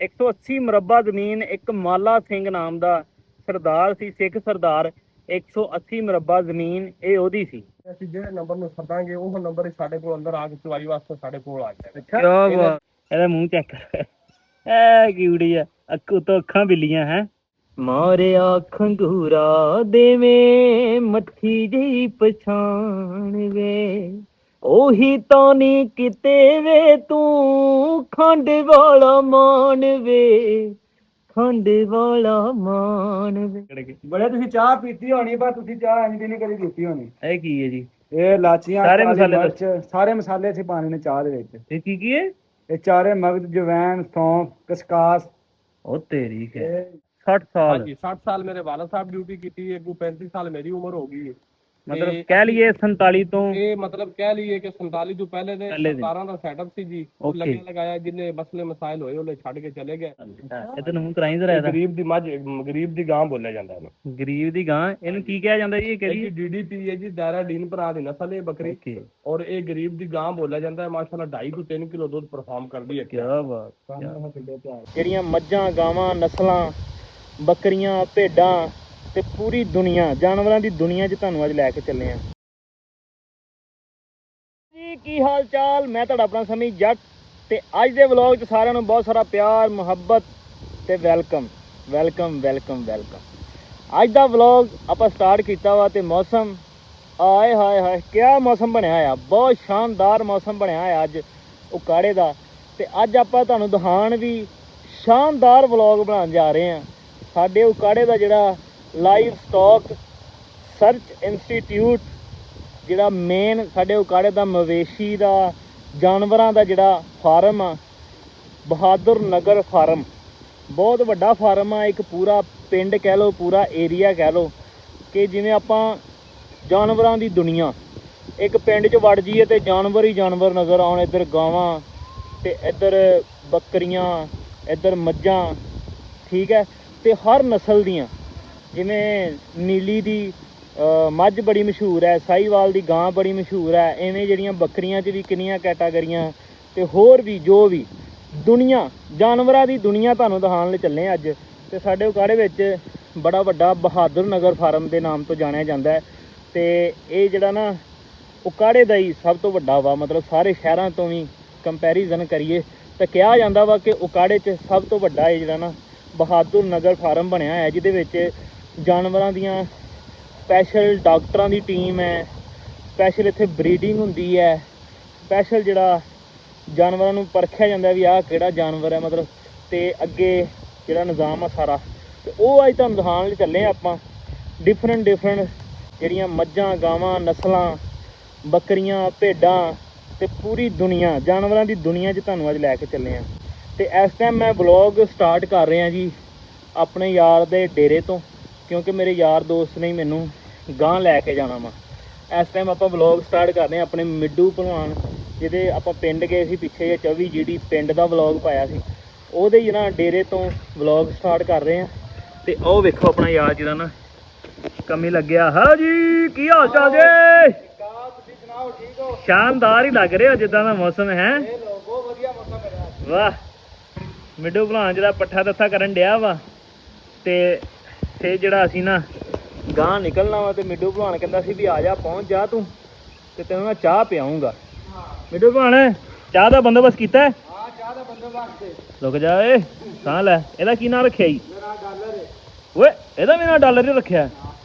180 ਮੁਰੱਬਾ ਜ਼ਮੀਨ ਇੱਕ ਮਾਲਾ ਸਿੰਘ ਨਾਮ ਦਾ ਸਰਦਾਰ ਸੀ, ਸਿੱਖ ਸਰਦਾਰ। 180 ਮੁਰੱਬਾ ਜ਼ਮੀਨ ਇਹ ਉਹਦੀ ਸੀ। ਅਸੀਂ ਜਿਹੜੇ ਨੰਬਰ ਨੂੰ ਸੱਦਾਂਗੇ ਉਹ ਨੰਬਰ ਸਾਡੇ ਕੋਲ ਅੰਦਰ ਆ ਕੇ ਚਵਾਈ ਵਾਸਤੇ ਸਾਡੇ ਕੋਲ ਆ ਜਾਏਗਾ। ਕਿਆ ਬਾਤ, ਇਹਦਾ ਮੂੰਹ ਚੈੱਕ ਕਰ, ਐ ਕਿਉੜੀ ਆ, ਉੱਤੋਂ ਅੱਖਾਂ ਬਿੱਲੀਆਂ ਹੈ। ਮਾਰਿਆ ਖੰਗੂਰਾ ਦੇਵੇਂ ਮੱਥੀ ਜਿਹੀ ਪਛਾਣ ਵੇ, ਉਹੀ ਤਾਂ ਨੀ ਕਿਤੇ ਵੇ ਤੂੰ ਖੰਡ ਵਾਲਾ ਮਾਨ ਵੇ, ਖੰਡ ਵਾਲਾ ਮਾਨ ਵੇ। ਬੜੇ ਤੁਸੀਂ ਚਾਹ ਪੀਤੀ ਹੋਣੀ, ਪਰ ਤੁਸੀਂ ਚਾਹ ਇੰਨੀ ਨਹੀਂ ਕਦੀ ਪੀਤੀ ਹੋਣੀ। ਇਹ ਕੀ ਹੈ ਜੀ? ਇਹ ਲਾਚੀਆਂ, ਸਾਰੇ ਮਸਾਲੇ ਮਿਰਚ, ਸਾਰੇ ਮਸਾਲੇ ਅਸੀਂ ਪਾਣੇ ਨੇ ਚਾਹ ਦੇ ਵਿੱਚ। ਇਹ ਕੀ ਹੈ? ਇਹ ਚਾਰੇ ਮਗਜ਼, ਜਵੈਣ, ਸੌਂਫ, ਕਸਕਾਸ। ਉਹ ਤੇਰੀ ਕੇ 60 ਸਾਲ। ਹਾਂਜੀ 60 ਸਾਲ ਮੇਰੇ ਵਾਲਾ ਸਾਹਿਬ ਡਿਊਟੀ ਕੀਤੀ ਹੈ, 35 ਸਾਲ ਮੇਰੀ ਉਮਰ ਹੋ ਗਈ ਹੈ। ਮਤਲਬ ਕਹਿ ਲਈਏ 47 ਤੋਂ, ਇਹ ਮਤਲਬ ਕਹਿ ਲਈਏ ਕਿ 47 ਤੋਂ ਪਹਿਲੇ ਦੇ ਸਰਕਾਰਾਂ ਦਾ ਸੈਟਅਪ ਸੀ ਜੀ। ਉਹ ਲੱਗਿਆ ਲਗਾਇਆ ਜਿੰਨੇ ਮਸਲੇ ਮਸਾਇਲ ਹੋਏ ਉਹਨੇ ਛੱਡ ਕੇ ਚਲੇ ਗਏ। ਇਹਦੇ ਨੂੰ ਕਰਾਈ ਜ਼ਰਾ। ਗਰੀਬ ਦੀ ਮੱਝ, ਗਰੀਬ ਦੀ ਗਾਂ ਬੋਲਿਆ ਜਾਂਦਾ ਇਹਨੂੰ। ਗਰੀਬ ਦੀ ਗਾਂ, ਇਹਨੂੰ ਕੀ ਕਿਹਾ ਜਾਂਦਾ ਜੀ? ਇਹ ਕਿਹੜੀ DDP ਹੈ ਜੀ, ਦਾਇਰਾ ਡੀਨ ਭਰਾ ਦੀ ਨਸਲ ਹੈ ਬੱਕਰੀ। ਔਰ ਇਹ ਗਰੀਬ ਦੀ ਗਾਂ ਬੋਲਿਆ ਜਾਂਦਾ ਹੈ। ਮਾਸ਼ਾਅੱਲਾ 2.5 ਤੋਂ 3 ਕਿਲੋ ਦੁੱਧ ਪਰਫਾਰਮ ਕਰਦੀ ਹੈ। ਕੀ ਬਾਤ। ਜਿਹੜੀਆਂ ਮੱਝਾਂ, ਗਾਵਾਂ, ਨਸਲਾਂ, ਬੱਕਰੀਆਂ, ਭੇਡਾਂ ਤੇ ਪੂਰੀ ਦੁਨੀਆ, ਜਾਨਵਰਾਂ ਦੀ ਦੁਨੀਆ 'ਚ ਤੁਹਾਨੂੰ ਅੱਜ ਲੈ ਕੇ ਚੱਲੇ ਆ ਜੀ। ਕੀ ਹਾਲ ਚਾਲ? ਮੈਂ ਤੁਹਾਡਾ ਆਪਣਾ ਸਮੀ ਜੱਟ, ਤੇ ਅੱਜ ਦੇ ਵਲੌਗ 'ਚ ਸਾਰਿਆਂ ਨੂੰ ਬਹੁਤ ਸਾਰਾ ਪਿਆਰ, ਮੁਹੱਬਤ ਤੇ ਵੈਲਕਮ ਵੈਲਕਮ ਵੈਲਕਮ ਵੈਲਕਮ। ਅੱਜ ਦਾ ਵਲੌਗ ਆਪਾਂ ਸਟਾਰਟ ਕੀਤਾ ਵਾ, ਤੇ ਮੌਸਮ, ਆਏ ਹਾਏ ਹਾਏ ਕਿਆ ਮੌਸਮ ਬਣਿਆ ਆ, ਬਹੁਤ ਸ਼ਾਨਦਾਰ ਮੌਸਮ ਬਣਿਆ ਆ ਅੱਜ ਉਕਾੜੇ ਦਾ। ਤੇ ਅੱਜ ਆਪਾਂ ਤੁਹਾਨੂੰ ਦਿਖਾਉਣ ਵੀ ਸ਼ਾਨਦਾਰ ਵਲੌਗ ਬਣਾਉਣ ਜਾ ਰਹੇ ਹਾਂ। ਸਾਡੇ ਉਕਾੜੇ ਦਾ ਜਿਹੜਾ ਲਾਈਵ ਸਟਾਕ ਸਰਚ ਇੰਸਟੀਟਿਊਟ, ਜਿਹੜਾ ਮੇਨ ਸਾਡੇ ਉਕਾੜੇ ਦਾ ਮਵੇਸ਼ੀ ਦਾ, ਜਾਨਵਰਾਂ ਦਾ ਜਿਹੜਾ ਫਾਰਮ ਆ, ਬਹਾਦਰ ਨਗਰ ਫਾਰਮ, ਬਹੁਤ ਵੱਡਾ ਫਾਰਮ ਆ। ਇੱਕ ਪੂਰਾ ਪਿੰਡ ਕਹਿ ਲਓ, ਪੂਰਾ ਏਰੀਆ ਕਹਿ ਲਓ, ਕਿ ਜਿਵੇਂ ਆਪਾਂ ਜਾਨਵਰਾਂ ਦੀ ਦੁਨੀਆ, ਇੱਕ ਪਿੰਡ 'ਚ ਵੜ ਜਾਈਏ ਤੇ ਜਾਨਵਰ ਹੀ ਜਾਨਵਰ ਨਜ਼ਰ ਆਉਣ। ਇੱਧਰ ਗਾਵਾਂ ਤੇ ਇੱਧਰ ਬੱਕਰੀਆਂ, ਇੱਧਰ ਮੱਝਾਂ, ਠੀਕ ਹੈ। ਤੇ ਹਰ ਨਸਲ ਦੀਆਂ, ਜਿਵੇਂ ਨੀਲੀ ਦੀ ਮੱਝ ਬੜੀ ਮਸ਼ਹੂਰ ਹੈ, ਸਾਹੀਵਾਲ ਦੀ ਗਾਂ ਬੜੀ ਮਸ਼ਹੂਰ ਹੈ, ਐਵੇਂ ਜਿਹੜੀਆਂ ਬੱਕਰੀਆਂ 'ਚ ਵੀ ਕਿੰਨੀਆਂ ਕੈਟਾਗਰੀਆਂ, ਤੇ ਹੋਰ ਵੀ ਜੋ ਵੀ ਦੁਨੀਆ, ਜਾਨਵਰਾਂ ਦੀ ਦੁਨੀਆ ਤੁਹਾਨੂੰ ਦਿਖਾਉਣ ਲਈ ਚੱਲੇ ਅੱਜ। ਤੇ ਸਾਡੇ ਉਕਾੜੇ ਵਿੱਚ ਬੜਾ ਵੱਡਾ ਬਹਾਦਰ ਨਗਰ ਫਾਰਮ ਦੇ ਨਾਮ ਤੋਂ ਜਾਣਿਆ ਜਾਂਦਾ ਹੈ। ਤੇ ਇਹ ਜਿਹੜਾ ਨਾ ਉਕਾੜੇ ਦਾ ਹੀ ਸਭ ਤੋਂ ਵੱਡਾ ਵਾ, ਮਤਲਬ ਸਾਰੇ ਸ਼ਹਿਰਾਂ ਤੋਂ ਵੀ ਕੰਪੈਰੀਜ਼ਨ ਕਰੀਏ ਤਾਂ ਕਿਹਾ ਜਾਂਦਾ ਵਾ ਕਿ ਉਕਾੜੇ 'ਚ ਸਭ ਤੋਂ ਵੱਡਾ ਇਹ ਜਿਹੜਾ ਨਾ ਬਹਾਦਰ ਨਗਰ ਫਾਰਮ ਬਣਿਆ ਹੈ, ਜਿਹਦੇ ਵਿੱਚ ਜਾਨਵਰਾਂ ਦੀਆਂ ਸਪੈਸ਼ਲ ਡਾਕਟਰਾਂ ਦੀ ਟੀਮ ਹੈ, ਸਪੈਸ਼ਲ ਇੱਥੇ ਬਰੀਡਿੰਗ ਹੁੰਦੀ ਹੈ, ਸਪੈਸ਼ਲ ਜਿਹੜਾ ਜਾਨਵਰਾਂ ਨੂੰ ਪਰਖਿਆ ਜਾਂਦਾ ਵੀ ਆਹ ਕਿਹੜਾ ਜਾਨਵਰ ਹੈ ਮਤਲਬ, ਤੇ ਅੱਗੇ ਜਿਹੜਾ ਨਿਜ਼ਾਮ ਆ ਸਾਰਾ, ਤੇ ਉਹ ਅੱਜ ਤੁਹਾਨੂੰ ਦਿਖਾਉਣ ਲਈ ਚੱਲੇ ਆਪਾਂ। ਡਿਫਰੈਂਟ ਜਿਹੜੀਆਂ ਮੱਝਾਂ, ਗਾਵਾਂ, ਨਸਲਾਂ, ਬੱਕਰੀਆਂ, ਭੇਡਾਂ ਤੇ ਪੂਰੀ ਦੁਨੀਆ, ਜਾਨਵਰਾਂ ਦੀ ਦੁਨੀਆ 'ਚ ਤੁਹਾਨੂੰ ਅੱਜ ਲੈ ਕੇ ਚੱਲੇ ਆ। ਤੇ ਇਸ ਟਾਈਮ ਮੈਂ ਵਲੌਗ ਸਟਾਰਟ ਕਰ ਰਿਹਾ ਜੀ ਆਪਣੇ ਯਾਰ ਦੇ ਡੇਰੇ ਤੋਂ, ਕਿਉਂਕਿ ਮੇਰੇ ਯਾਰ ਦੋਸਤ ਨੇ ਮੈਨੂੰ ਗਾਂ ਲੈ ਕੇ ਜਾਣਾ ਵਾ। ਇਸ ਟਾਈਮ ਆਪਾਂ ਵਲੌਗ ਸਟਾਰਟ ਕਰ ਰਹੇ ਹਾਂ ਆਪਣੇ ਮਿੱਡੂ ਭਲਵਾਨ, ਜਿਹਦੇ ਆਪਾਂ ਪਿੰਡ ਗਏ ਸੀ ਪਿੱਛੇ ਜਿਹੇ 24 ਜਿਹੜੀ ਪਿੰਡ ਦਾ ਵਲੌਗ ਪਾਇਆ ਸੀ, ਉਹਦੇ ਹੀ ਨਾ ਡੇਰੇ ਤੋਂ ਵਲੌਗ ਸਟਾਰਟ ਕਰ ਰਹੇ ਹਾਂ। ਤੇ ਉਹ ਵੇਖੋ ਆਪਣਾ ਯਾਰ ਜਿਹੜਾ ਨਾ ਕਮੀ ਲੱਗਿਆ। ਹਾਂ ਜੀ, ਕੀ ਹਾਲ ਚਾਲ ਜੀ? ਸ਼ਾਨਦਾਰ ਹੀ ਲੱਗ ਰਿਹਾ ਜਿੱਦਾਂ ਦਾ ਮੌਸਮ ਹੈ। ਬਹੁਤ ਵਧੀਆ ਮੌਸਮ ਹੈ। ਵਾਹ, ਮਿੱਡੂ ਭਲਵਾਨ ਜਿਹੜਾ ਪੱਠਾ ਦੱਥਾ ਕਰਨ ਡਿਆ ਵਾ, ਤੇ ਫਿਰ ਜਿਹੜਾ ਅਸੀਂ ਨਾ ਗਾਂ ਨਿਕਲਣਾ ਵਾ, ਤੇ ਮਿੱਡੂ ਭਲਵਾਨ ਕਹਿੰਦਾ ਸੀ ਵੀ ਆ ਜਾ, ਪਹੁੰਚ ਜਾ ਤੂੰ, ਤੇ ਤੈਨੂੰ ਮੈਂ ਚਾਹ ਪਿਆਉਂਗਾ। ਮਿੱਡੂ ਭਲਵਾਨ, ਚਾਹ ਦਾ ਬੰਦੋਬਸਤ ਕੀਤਾ? ਹਾਂ, ਚਾਹ ਦਾ ਬੰਦੋਬਸਤ। ਰੁਕ ਜਾ ਏ, ਸਾਹ ਲੈ। ਇਹਦਾ ਕੀ ਨਾਂ ਰੱਖਿਆ ਜੀ? ਮੇਰਾ ਡਾਲਰ ਹੈ। ਓਏ, ਇਹਦਾ ਵੀ ਨਾਂ ਡਾਲਰ ਹੀ ਰੱਖਿਆ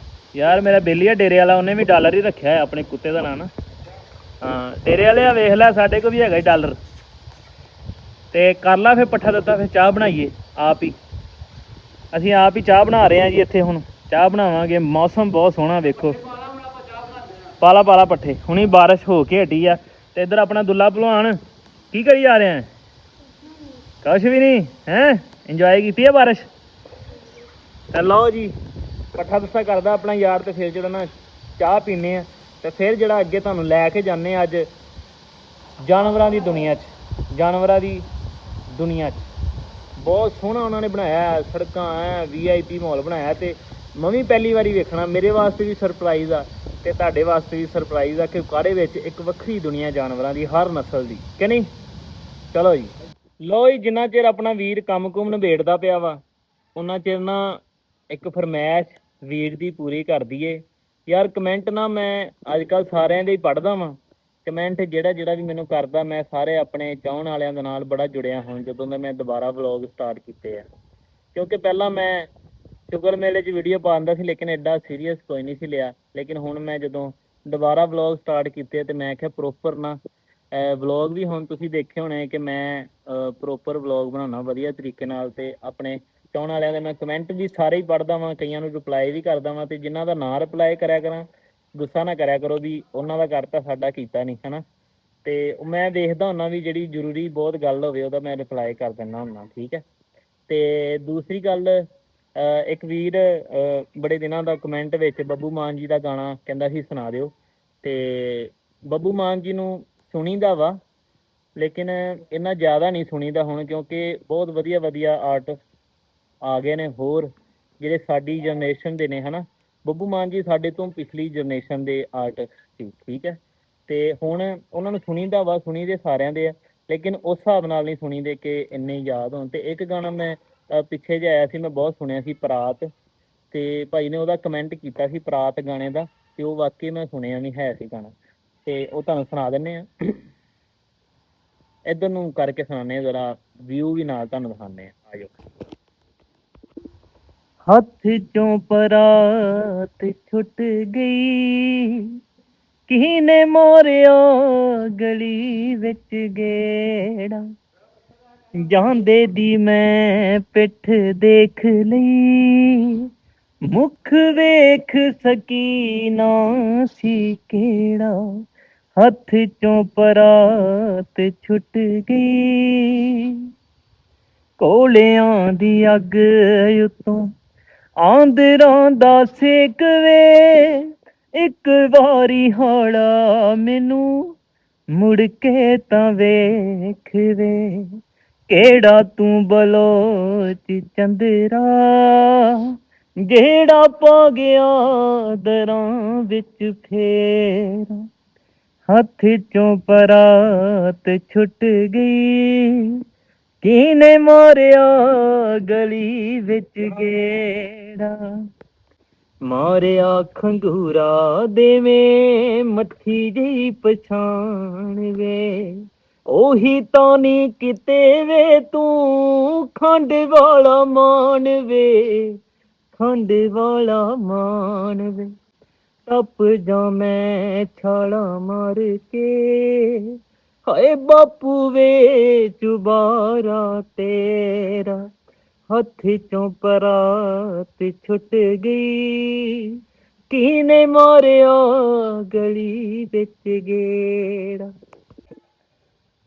ਯਾਰ? ਮੇਰਾ ਬੇਲੀ ਆ ਡੇਰੇ ਵਾਲਾ, ਉਹਨੇ ਵੀ ਡਾਲਰ ਹੀ ਰੱਖਿਆ ਹੈ ਆਪਣੇ ਕੁੱਤੇ ਦਾ ਨਾਂ ਨਾ। ਹਾਂ, ਡੇਰੇ ਵਾਲੇ ਆ, ਵੇਖ ਲੈ, ਸਾਡੇ ਕੋਲ ਵੀ ਹੈਗਾ ਡਾਲਰ। ਤੇ ਕਰ ਲਾ ਫਿਰ ਪੱਠਾ ਦਿੱਤਾ, ਫਿਰ ਚਾਹ ਬਣਾਈਏ ਆਪ ਹੀ। ਅਸੀਂ ਆਪ ਹੀ ਚਾਹ ਬਣਾ ਰਹੇ ਹਾਂ ਜੀ ਇੱਥੇ, ਹੁਣ ਚਾਹ ਬਣਾਵਾਂਗੇ। ਮੌਸਮ ਬਹੁਤ ਸੋਹਣਾ ਵੇਖੋ, ਪਾਲਾ ਪੱਠੇ, ਹੁਣੀ ਬਾਰਿਸ਼ ਹੋ ਕੇ ਹਟੀ ਆ। ਤੇ ਇੱਧਰ ਆਪਣਾ ਦੁੱਲਾ ਭਲਵਾਨ ਕੀ ਕਰੀ ਜਾ ਰਿਹਾ? ਕੁਛ ਵੀ ਨਹੀਂ ਹੈ, ਇੰਜੋਏ ਕੀਤੀ ਹੈ ਬਾਰਿਸ਼। ਤੇ ਲਓ ਜੀ, ਪੱਠਾ ਦੱਸਾ ਕਰਦਾ ਆਪਣਾ ਯਾਰ, ਤੇ ਫਿਰ ਜਿਹੜਾ ਨਾ ਚਾਹ ਪੀਂਦੇ ਆ, ਤੇ ਫਿਰ ਜਿਹੜਾ ਅੱਗੇ ਤੁਹਾਨੂੰ ਲੈ ਕੇ ਜਾਂਦੇ ਆ ਅੱਜ ਜਾਨਵਰਾਂ ਦੀ ਦੁਨੀਆ 'ਚ। ਜਾਨਵਰਾਂ ਦੀ ਦੁਨੀਆ 'ਚ ਬਹੁਤ ਸੋਹਣਾ ਉਹਨਾਂ ਨੇ ਬਣਾਇਆ, ਸੜਕਾਂ ਐ VIP ਮਾਹੌਲ ਬਣਾਇਆ। ਤੇ ਮੈਂ ਵੀ ਪਹਿਲੀ ਵਾਰੀ ਵੇਖਣਾ, ਮੇਰੇ ਵਾਸਤੇ ਵੀ ਸਰਪ੍ਰਾਈਜ਼ ਆ ਤੇ ਤੁਹਾਡੇ ਵਾਸਤੇ ਵੀ ਸਰਪ੍ਰਾਈਜ਼ ਆ ਕਿ ਉਕਾੜੇ ਵਿੱਚ ਇੱਕ ਵੱਖਰੀ ਦੁਨੀਆ ਜਾਨਵਰਾਂ ਦੀ, ਹਰ ਨਸਲ ਦੀ, ਕਿ ਨਹੀਂ? ਚਲੋ ਜੀ। ਲੋ ਜੀ, ਜਿੰਨਾ ਚਿਰ ਆਪਣਾ ਵੀਰ ਕੰਮ ਕੁਮ ਨਿਬੇੜਦਾ ਪਿਆ ਵਾ ਉਹਨਾਂ ਚਿਰ ਨਾ ਇੱਕ ਫਰਮੈਸ਼ ਵੀਰ ਦੀ ਪੂਰੀ ਕਰ ਦਈਏ ਯਾਰ। ਕਮੈਂਟ ਨਾ ਮੈਂ ਅੱਜ ਕੱਲ੍ਹ ਸਾਰਿਆਂ ਦੇ ਹੀ ਪੜ੍ਹਦਾ ਵਾਂ। ਕਮੈਂਟ ਜਿਹੜਾ ਵੀ ਮੈਨੂੰ ਕਰਦਾ, ਮੈਂ ਸਾਰੇ ਆਪਣੇ ਚਾਹਣ ਵਾਲਿਆਂ ਦੇ ਨਾਲ ਬੜਾ ਜੁੜਿਆ ਹੁਣ ਜਦੋਂ ਦਾ ਮੈਂ ਦੁਬਾਰਾ ਵਲੌਗ ਸਟਾਰਟ ਕੀਤੇ ਆ। ਕਿਉਂਕਿ ਪਹਿਲਾਂ ਮੈਂ ਸ਼ੁਗਰ ਮੇਲੇ 'ਚ ਵੀਡੀਓ ਪਾਉਂਦਾ ਸੀ, ਲੇਕਿਨ ਐਡਾ ਸੀਰੀਅਸ ਕੋਈ ਨਹੀਂ ਸੀ ਲਿਆ। ਲੇਕਿਨ ਹੁਣ ਮੈਂ ਜਦੋਂ ਦੁਬਾਰਾ ਵਲੌਗ ਸਟਾਰਟ ਕੀਤੇ ਤੇ ਮੈਂ ਕਿਹਾ ਪ੍ਰੋਪਰ ਨਾ ਵਲੌਗ ਵੀ ਹੁਣ ਤੁਸੀਂ ਦੇਖੇ ਹੋਣੇ ਕਿ ਮੈਂ ਪ੍ਰੋਪਰ ਵਲੌਗ ਬਣਾਉਣਾ ਵਧੀਆ ਤਰੀਕੇ ਨਾਲ। ਤੇ ਆਪਣੇ ਚਾਹਣ ਵਾਲਿਆਂ ਦੇ ਮੈਂ ਕਮੈਂਟ ਵੀ ਸਾਰੇ ਹੀ ਪੜ੍ਹਦਾ ਵਾਂ, ਕਈਆਂ ਨੂੰ ਰਿਪਲਾਈ ਵੀ ਕਰਦਾ ਵਾਂ। ਤੇ ਜਿਨ੍ਹਾਂ ਦਾ ਨਾਂ ਰਿਪਲਾਈ ਕਰਿਆ ਕਰਾਂ, ਗੁੱਸਾ ਨਾ ਕਰਿਆ ਕਰੋ ਵੀ ਉਹਨਾਂ ਦਾ ਕਰਤਾ ਸਾਡਾ ਕੀਤਾ ਨਹੀਂ, ਹੈ ਨਾ। ਤੇ ਮੈਂ ਦੇਖਦਾ ਹੁੰਦਾ ਵੀ ਜਿਹੜੀ ਜ਼ਰੂਰੀ ਬਹੁਤ ਗੱਲ ਹੋਵੇ ਉਹਦਾ ਮੈਂ ਰਿਪਲਾਈ ਕਰ ਦਿੰਦਾ ਹੁੰਦਾ, ਠੀਕ ਹੈ। ਤੇ ਦੂਸਰੀ ਗੱਲ, ਇੱਕ ਵੀਰ ਬੜੇ ਦਿਨਾਂ ਦਾ ਕਮੈਂਟ ਵਿੱਚ ਬੱਬੂ ਮਾਨ ਜੀ ਦਾ ਗਾਣਾ ਕਹਿੰਦਾ ਸੀ ਸੁਣਾ ਦਿਓ। ਤੇ ਬੱਬੂ ਮਾਨ ਜੀ ਨੂੰ ਸੁਣੀਦਾ ਵਾ, ਲੇਕਿਨ ਇੰਨਾ ਜ਼ਿਆਦਾ ਨਹੀਂ ਸੁਣੀਦਾ ਹੁਣ, ਕਿਉਂਕਿ ਬਹੁਤ ਵਧੀਆ ਵਧੀਆ ਆਰਟਿਸਟ ਆ ਗਏ ਨੇ ਹੋਰ ਜਿਹੜੇ ਸਾਡੀ ਜਨਰੇਸ਼ਨ ਦੇ ਨੇ, ਹੈ ਨਾ। ਬੱਬੂ ਮਾਨ ਜੀ ਸਾਡੇ ਤੋਂ ਪਿਛਲੀ ਜਨਰੇਸ਼ਨ ਦੇ ਆਰਟਿਸਟ ਸੀ, ਠੀਕ ਹੈ। ਤੇ ਹੁਣ ਉਹਨਾਂ ਨੂੰ ਸੁਣੀਦਾ ਵਾ, ਸੁਣੀਦੇ ਸਾਰਿਆਂ ਦੇ ਆ, ਲੇਕਿਨ ਉਸ ਹਿਸਾਬ ਨਾਲ ਨਹੀਂ ਸੁਣੀਦੇ ਕਿ ਇੰਨੇ ਯਾਦ ਹੋਣ। ਤੇ ਇੱਕ ਗਾਣਾ ਮੈਂ ਪਿੱਛੇ ਜਿਹੇ ਆਇਆ ਸੀ, ਮੈਂ ਬਹੁਤ ਸੁਣਿਆ ਸੀ, ਪਰਾਤ। ਤੇ ਭਾਈ ਨੇ ਉਹਦਾ ਕਮੈਂਟ ਕੀਤਾ ਸੀ ਪਰਾਤ ਗਾਣੇ ਦਾ, ਤੇ ਉਹ ਵਾਕਈ ਮੈਂ ਸੁਣਿਆ ਵੀ ਹੈ ਸੀ ਗਾਣਾ। ਤੇ ਉਹ ਤੁਹਾਨੂੰ ਸੁਣਾ ਦਿੰਦੇ ਆ, ਇੱਧਰ ਨੂੰ ਕਰਕੇ ਸੁਣਾਉਂਦੇ ਆ, ਜ਼ਰਾ ਵਿਊ ਵੀ ਨਾਲ ਤੁਹਾਨੂੰ ਦਿਖਾਉਂਦੇ ਆ, ਆ ਜਾਓ। ਹੱਥ ਚੋਂ ਪਰਾਤ ਛੁੱਟ ਗਈ, ਕਿਹਨੇ ਮੋਰਿਆ ਗਲੀ ਵਿੱਚ ਗੇੜਾ, ਜਾਂਦੇ ਦੀ ਮੈਂ ਪਿੱਠ ਦੇਖ ਲਈ, ਮੁਖ ਵੇਖ ਸਕੀ ਨਾ ਸੀ ਕਿਹੜਾ। ਹੱਥ ਚੋਂ ਪਰਾਤ ਛੁੱਟ ਗਈ, ਕੋਲਿਆਂ ਦੀ ਅੱਗ ਉਤੋਂ ਆਂਦਰਾਂ ਦਾ ਸੇਕ ਵੇ, ਇੱਕ ਵਾਰੀ ਹਾਲਾ ਮੈਨੂੰ ਮੁੜ ਕੇ ਤਾਂ ਵੇਖ ਵੇ, ਕਿਹੜਾ ਤੂੰ ਬਲੋਚ ਚੰਦਰਾ, ਜਿਹੜਾ ਪਾ ਗਿਆ ਦਰਾਂ ਵਿੱਚ ਫੇਰ। ਹੱਥ ਚੋਂ ਪਰਾਤ ਛੁੱਟ ਗਈ, ਕਿਹਨੇ ਮਾਰਿਆ ਗਲੀ ਵਿੱਚ ਗੇੜਾ, ਮਾਰਿਆ ਖੰਗੂਰਾ ਦੇਵੇਂ ਮੱਠੀ ਜਿਹੀ ਪਛਾਣ ਵੇ, ਉਹੀ ਤਾਂ ਨੀ ਕਿਤੇ ਵੇ ਤੂੰ ਖੰਡ ਵਾਲਾ ਮਾਨ ਵੇ, ਖੰਡ ਵਾਲਾ ਮਾਨ ਵੇ। ਟੱਪ ਜਾ ਮੈਂ ਛਾਲਾਂ ਮਾਰ ਕੇ, ਹਾਏ ਬਾਪੂ ਵੇ ਚੁਬਾਰਾ ਤੇਰਾ। ਹੱਥ ਚੋਂ ਪਰਾਤ ਛੁੱਟ ਗਈ, ਕਿਹਨੇ ਮਾਰਿਆ ਗਲੀ ਵਿੱਚ ਗੇੜਾ।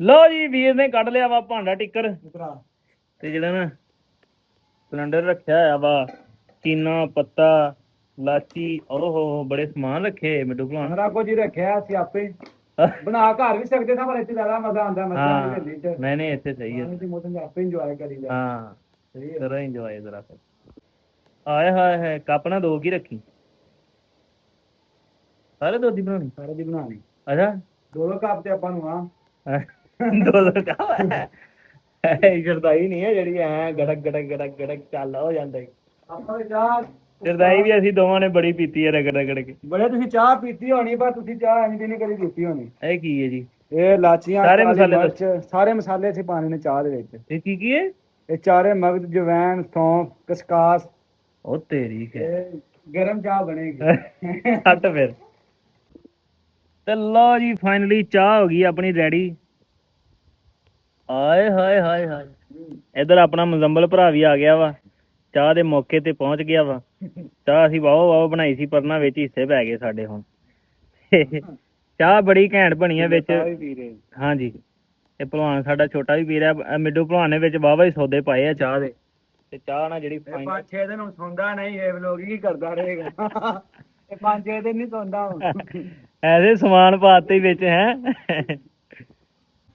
ਲਓ ਜੀ, ਵੀਰ ਨੇ ਕੱਢ ਲਿਆ ਵਾ ਭਾਂਡਾ ਟਿੱਕਰ, ਤੇ ਜਿਹੜਾ ਨਾ ਸਿਲੰਡਰ ਰੱਖਿਆ ਹੋਇਆ ਵਾ, ਚੀਨਾ ਪੱਤਾ ਲਾਚੀ, ਓਹੋ ਬੜੇ ਸਮਾਨ ਰੱਖੇ ਮਿੱਡੂ ਭਲਵਾਨ। ਸਾਰਾ ਕੁਝ ਹੀ ਰੱਖਿਆ ਅਸੀਂ ਆਪੇ ਬਣਾ ਘਰ ਵੀ ਸਕਦੇ ਸਾਂ, ਪਰ ਇੱਥੇ ਜ਼ਿਆਦਾ ਮਜ਼ਾ ਆਉਂਦਾ ਮੱਝਾਂ ਦੀ ਹਵੇਲੀ ਚ। ਨਹੀਂ ਨਹੀਂ, ਇੱਥੇ ਸਹੀ ਹੈ, ਮੌਸਮ ਆਪੇ ਇੰਜੋਏ ਕਰੀਦਾ। ਹਾਂ ਕਰੋ ਇੰਜੋਏ ਜ਼ਰਾ ਫਿਰ। ਆਏ ਹਾਏ ਹੈ, ਕੱਪ ਨਾ ਦੋ ਕੀ ਰੱਖੀ, ਸਾਰੇ ਦੁੱਧ ਦੀ ਬਣਾਉਣੀ, ਸਾਰੇ ਦੀ ਬਣਾਣੀ। ਅੱਛਾ, 2 ਕੱਪ ਤੇ ਆਪਾਂ ਨੂੰ ਆ 2 ਕੱਪ ਸ਼ਰਦਾਈ ਨਹੀਂ ਹੈ ਜਿਹੜੀ ਐ ਗੜਕ ਗੜਕ ਗੜਕ ਗੜਕ ਚੱਲ ਹੋ ਜਾਂਦਾ। ਆਪਾਂ ਤੇ ਚਾਹ ਸ਼ਰਦਾਈ ਵੀ ਅਸੀਂ ਦੋਵਾਂ ਨੇ ਬੜੀ ਪੀਤੀ ਹੈ ਰਗੜ ਰਗੜ ਕੇ। ਬੜੇ ਤੁਸੀਂ ਚਾਹ ਪੀਤੀ ਹੋਣੀ, ਪਰ ਤੁਸੀਂ ਚਾਹ ਇੰਨੀ ਨਹੀਂ ਕਦੀ ਪੀਤੀ ਹੋਣੀ। ਇਹ ਕੀ ਹੈ ਜੀ? ਇਹ ਲਾਚੀਆਂ, ਸਾਰੇ ਮਸਾਲੇ ਮਿਰਚ, ਸਾਰੇ ਮਸਾਲੇ ਅਸੀਂ ਪਾਣੇ ਨੇ ਚਾਹ ਦੇ ਵਿੱਚ। ਇਹ ਕੀ ਹੈ? ਇਹ ਚਾਰੇ ਮਗਜ਼, ਜਵੈਣ, ਸੌਂਫ, ਕਸਕਾਸ। ਉਹ ਤੇਰੀ ਹੈ, ਗਰਮ ਚਾਹ ਬਣੇਗੀ। ਹਟ ਫਿਰ। ਤੇ ਲਓ ਜੀ, ਫਾਈਨਲੀ ਚਾਹ ਹੋ ਗਈ ਆਪਣੀ ਰੈਡੀ। ਆਏ ਹਾਏ ਹਾਏ ਹਾਏ, ਇੱਧਰ ਆਪਣਾ ਮੁਜ਼ੰਮਲ ਭਰਾ ਵੀ ਆ ਗਿਆ ਵਾ, ਚਾਹ ਦੇ ਮੌਕੇ ਤੇ ਪਹੁੰਚ ਗਿਆ ਵਾ। ਚਾਹ ਅਸੀਂ ਵਾਹੋ ਬਣਾਈ ਸੀ, ਪਰ ਨਾ ਵਿੱਚ ਹਿੱਸੇ ਪੈ ਗਏ ਸਾਡੇ ਹੁਣ। ਚਾਹ ਬੜੀ ਘੈਂਟ ਬਣੀ ਹੈ ਵਿੱਚ। ਹਾਂਜੀ, ਇਹ ਭਲਵਾਨ ਸਾਡਾ ਛੋਟਾ ਵੀ ਪੀ ਰਿਹਾ, ਮਿੱਡੂ ਭਲਵਾਨ ਨੇ ਵਿੱਚ ਵਾਹਵਾ ਹੀ ਸੌਦੇ ਪਾਏ ਆ ਚਾਹ ਦੇ। ਤੇ ਚਾਹ ਨਾ ਜਿਹੜੀ 5-6 ਦਿਨ ਸੌਂਦਾ ਨਹੀਂ, ਇਹ ਵਲੋਗ ਹੀ ਕਰਦਾ ਰਹੇਗਾ। ਇਹ 5-6 ਦਿਨ ਨਹੀਂ ਸੌਂਦਾ ਹੁਣ। ਐਸੇ ਸਮਾਨ ਪਾਤੇ ਵਿੱਚ ਹੈ।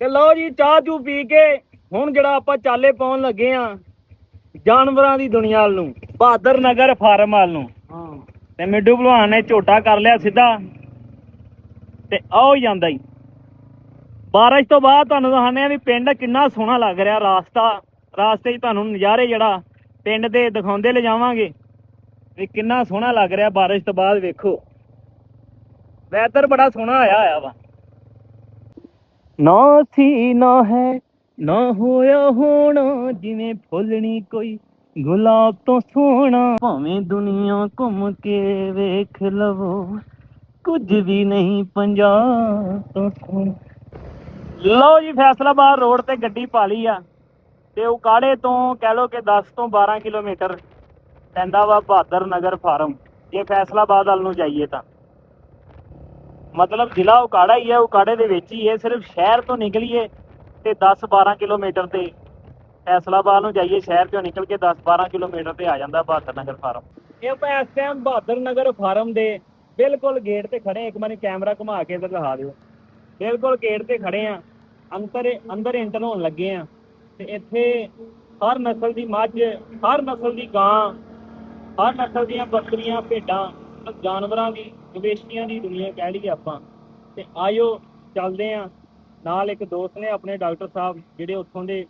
ਤੇ ਲਓ ਜੀ, ਚਾਹ ਚੂ ਪੀ ਕੇ ਹੁਣ ਜਿਹੜਾ ਆਪਾਂ ਚਾਲੇ ਪਾਉਣ ਲੱਗੇ ਆ ਜਾਨਵਰਾਂ ਦੀ ਦੁਨੀਆ ਵੱਲ ਨੂੰ, ਬਹਾਦਰ ਨਗਰ ਫਾਰਮ ਵੱਲ ਨੂੰ। ਤੇ ਮਿੱਡੂ ਭਲਵਾਨ ਨੇ ਝੋਟਾ ਕਰ ਲਿਆ ਸਿੱਧਾ, ਤੇ ਆਓ ਜਾਂਦਾ ਹੀ ਬਾਰਿਸ਼ ਤੋਂ ਬਾਅਦ ਤੁਹਾਨੂੰ ਦਿਖਾਉਂਦੇ ਆ ਵੀ ਪਿੰਡ ਕਿੰਨਾ ਸੋਹਣਾ ਲੱਗ ਰਿਹਾ। ਰਾਸਤੇ 'ਚ ਤੁਹਾਨੂੰ ਨਜ਼ਾਰੇ ਜਿਹੜਾ ਪਿੰਡ ਦੇ ਦਿਖਾਉਂਦੇ ਲਿਜਾਵਾਂਗੇ ਵੀ ਕਿੰਨਾ ਸੋਹਣਾ ਲੱਗ ਰਿਹਾ ਬਾਰਿਸ਼ ਤੋਂ ਬਾਅਦ। ਵੇਖੋ ਵੈਦਰ ਬੜਾ ਸੋਹਣਾ ਆਇਆ ਵਾ। ਨਾ ਸੀ ਨਾ ਹੈ ਨਾ ਹੋਇਆ ਹੋਣਾ, ਜਿਵੇਂ ਫੁੱਲਣੀ ਕੋਈ ਗੁਲਾਬ ਤੋਂ ਸੋਹਣਾ। ਭਾਵੇਂ ਦੁਨੀਆ ਘੁੰਮ ਕੇ ਵੇਖ ਲਵੋ, ਕੁਝ ਵੀ ਨਹੀਂ ਪੰਜਾਬ ਤੋਂ ਸੋਹਣਾ। ਲਓ ਜੀ ਫੈਸਲਾਬਾਦ ਰੋਡ ਤੇ ਗੱਡੀ ਪਾ ਲਈ ਆ ਤੇ ਉਕਾੜੇ ਤੋਂ ਕਹਿ ਲਓ ਕਿ 10 ਤੋਂ 12 ਕਿਲੋਮੀਟਰ ਪੈਂਦਾ ਵਾ ਬਹਾਦਰ ਨਗਰ ਫਾਰਮ। ਜੇ ਫੈਸਲਾਬਾਦ ਵੱਲ ਨੂੰ ਜਾਈਏ ਤਾਂ ਮਤਲਬ ਜ਼ਿਲ੍ਹਾ ਉਕਾੜਾ ਹੀ ਹੈ, ਉਕਾੜੇ ਦੇ ਵਿੱਚ ਹੀ ਹੈ। ਸਿਰਫ ਸ਼ਹਿਰ ਤੋਂ ਨਿਕਲੀਏ ਤੇ 10-12 ਕਿਲੋਮੀਟਰ ਤੇ ਫੈਸਲਾਬਾਦ ਨੂੰ ਜਾਈਏ, ਸ਼ਹਿਰ ਚੋਂ ਨਿਕਲ ਕੇ 10-12 ਕਿਲੋਮੀਟਰ ਤੇ ਆ ਜਾਂਦਾ ਬਹਾਦਰ ਨਗਰ ਫਾਰਮ। ਇਹ ਆਪਾਂ ਇਸ ਟਾਈਮ ਬਹਾਦਰ ਨਗਰ ਫਾਰਮ ਦੇ ਬਿਲਕੁਲ ਗੇਟ ਤੇ ਖੜੇ। ਇੱਕ ਵਾਰੀ ਕੈਮਰਾ ਘੁਮਾ ਕੇ ਇੱਧਰ ਦਿਖਾ ਦਿਓ। ਬਿਲਕੁਲ ਗੇਟ ਤੇ ਖੜੇ ਆ, ਅੰਦਰ ਐਂਟਰ ਹੋਣ ਲੱਗੇ ਆ ਤੇ ਇੱਥੇ ਹਰ ਨਸਲ ਦੀ ਮੱਝ, ਹਰ ਨਸਲ ਦੀ ਗਾਂ, ਹਰ ਨਸਲ ਦੀਆਂ ਬੱਕਰੀਆਂ, ਭੇਡਾਂ, ਜਾਨਵਰਾਂ ਦੀ, ਮਵੇਸ਼ੀਆਂ ਦੀ ਦੁਨੀਆ ਕਹਿ ਲਈਏ ਆਪਾਂ। ਤੇ ਆਇਓ ਚੱਲਦੇ ਆ ਨਾਲ। ਇੱਕ ਦੋਸਤ ਨੇ ਆਪਣੇ ਡਾਕਟਰ ਸਾਹਿਬ ਜਿਹੜੇ ਉੱਥੋਂ ਦੇ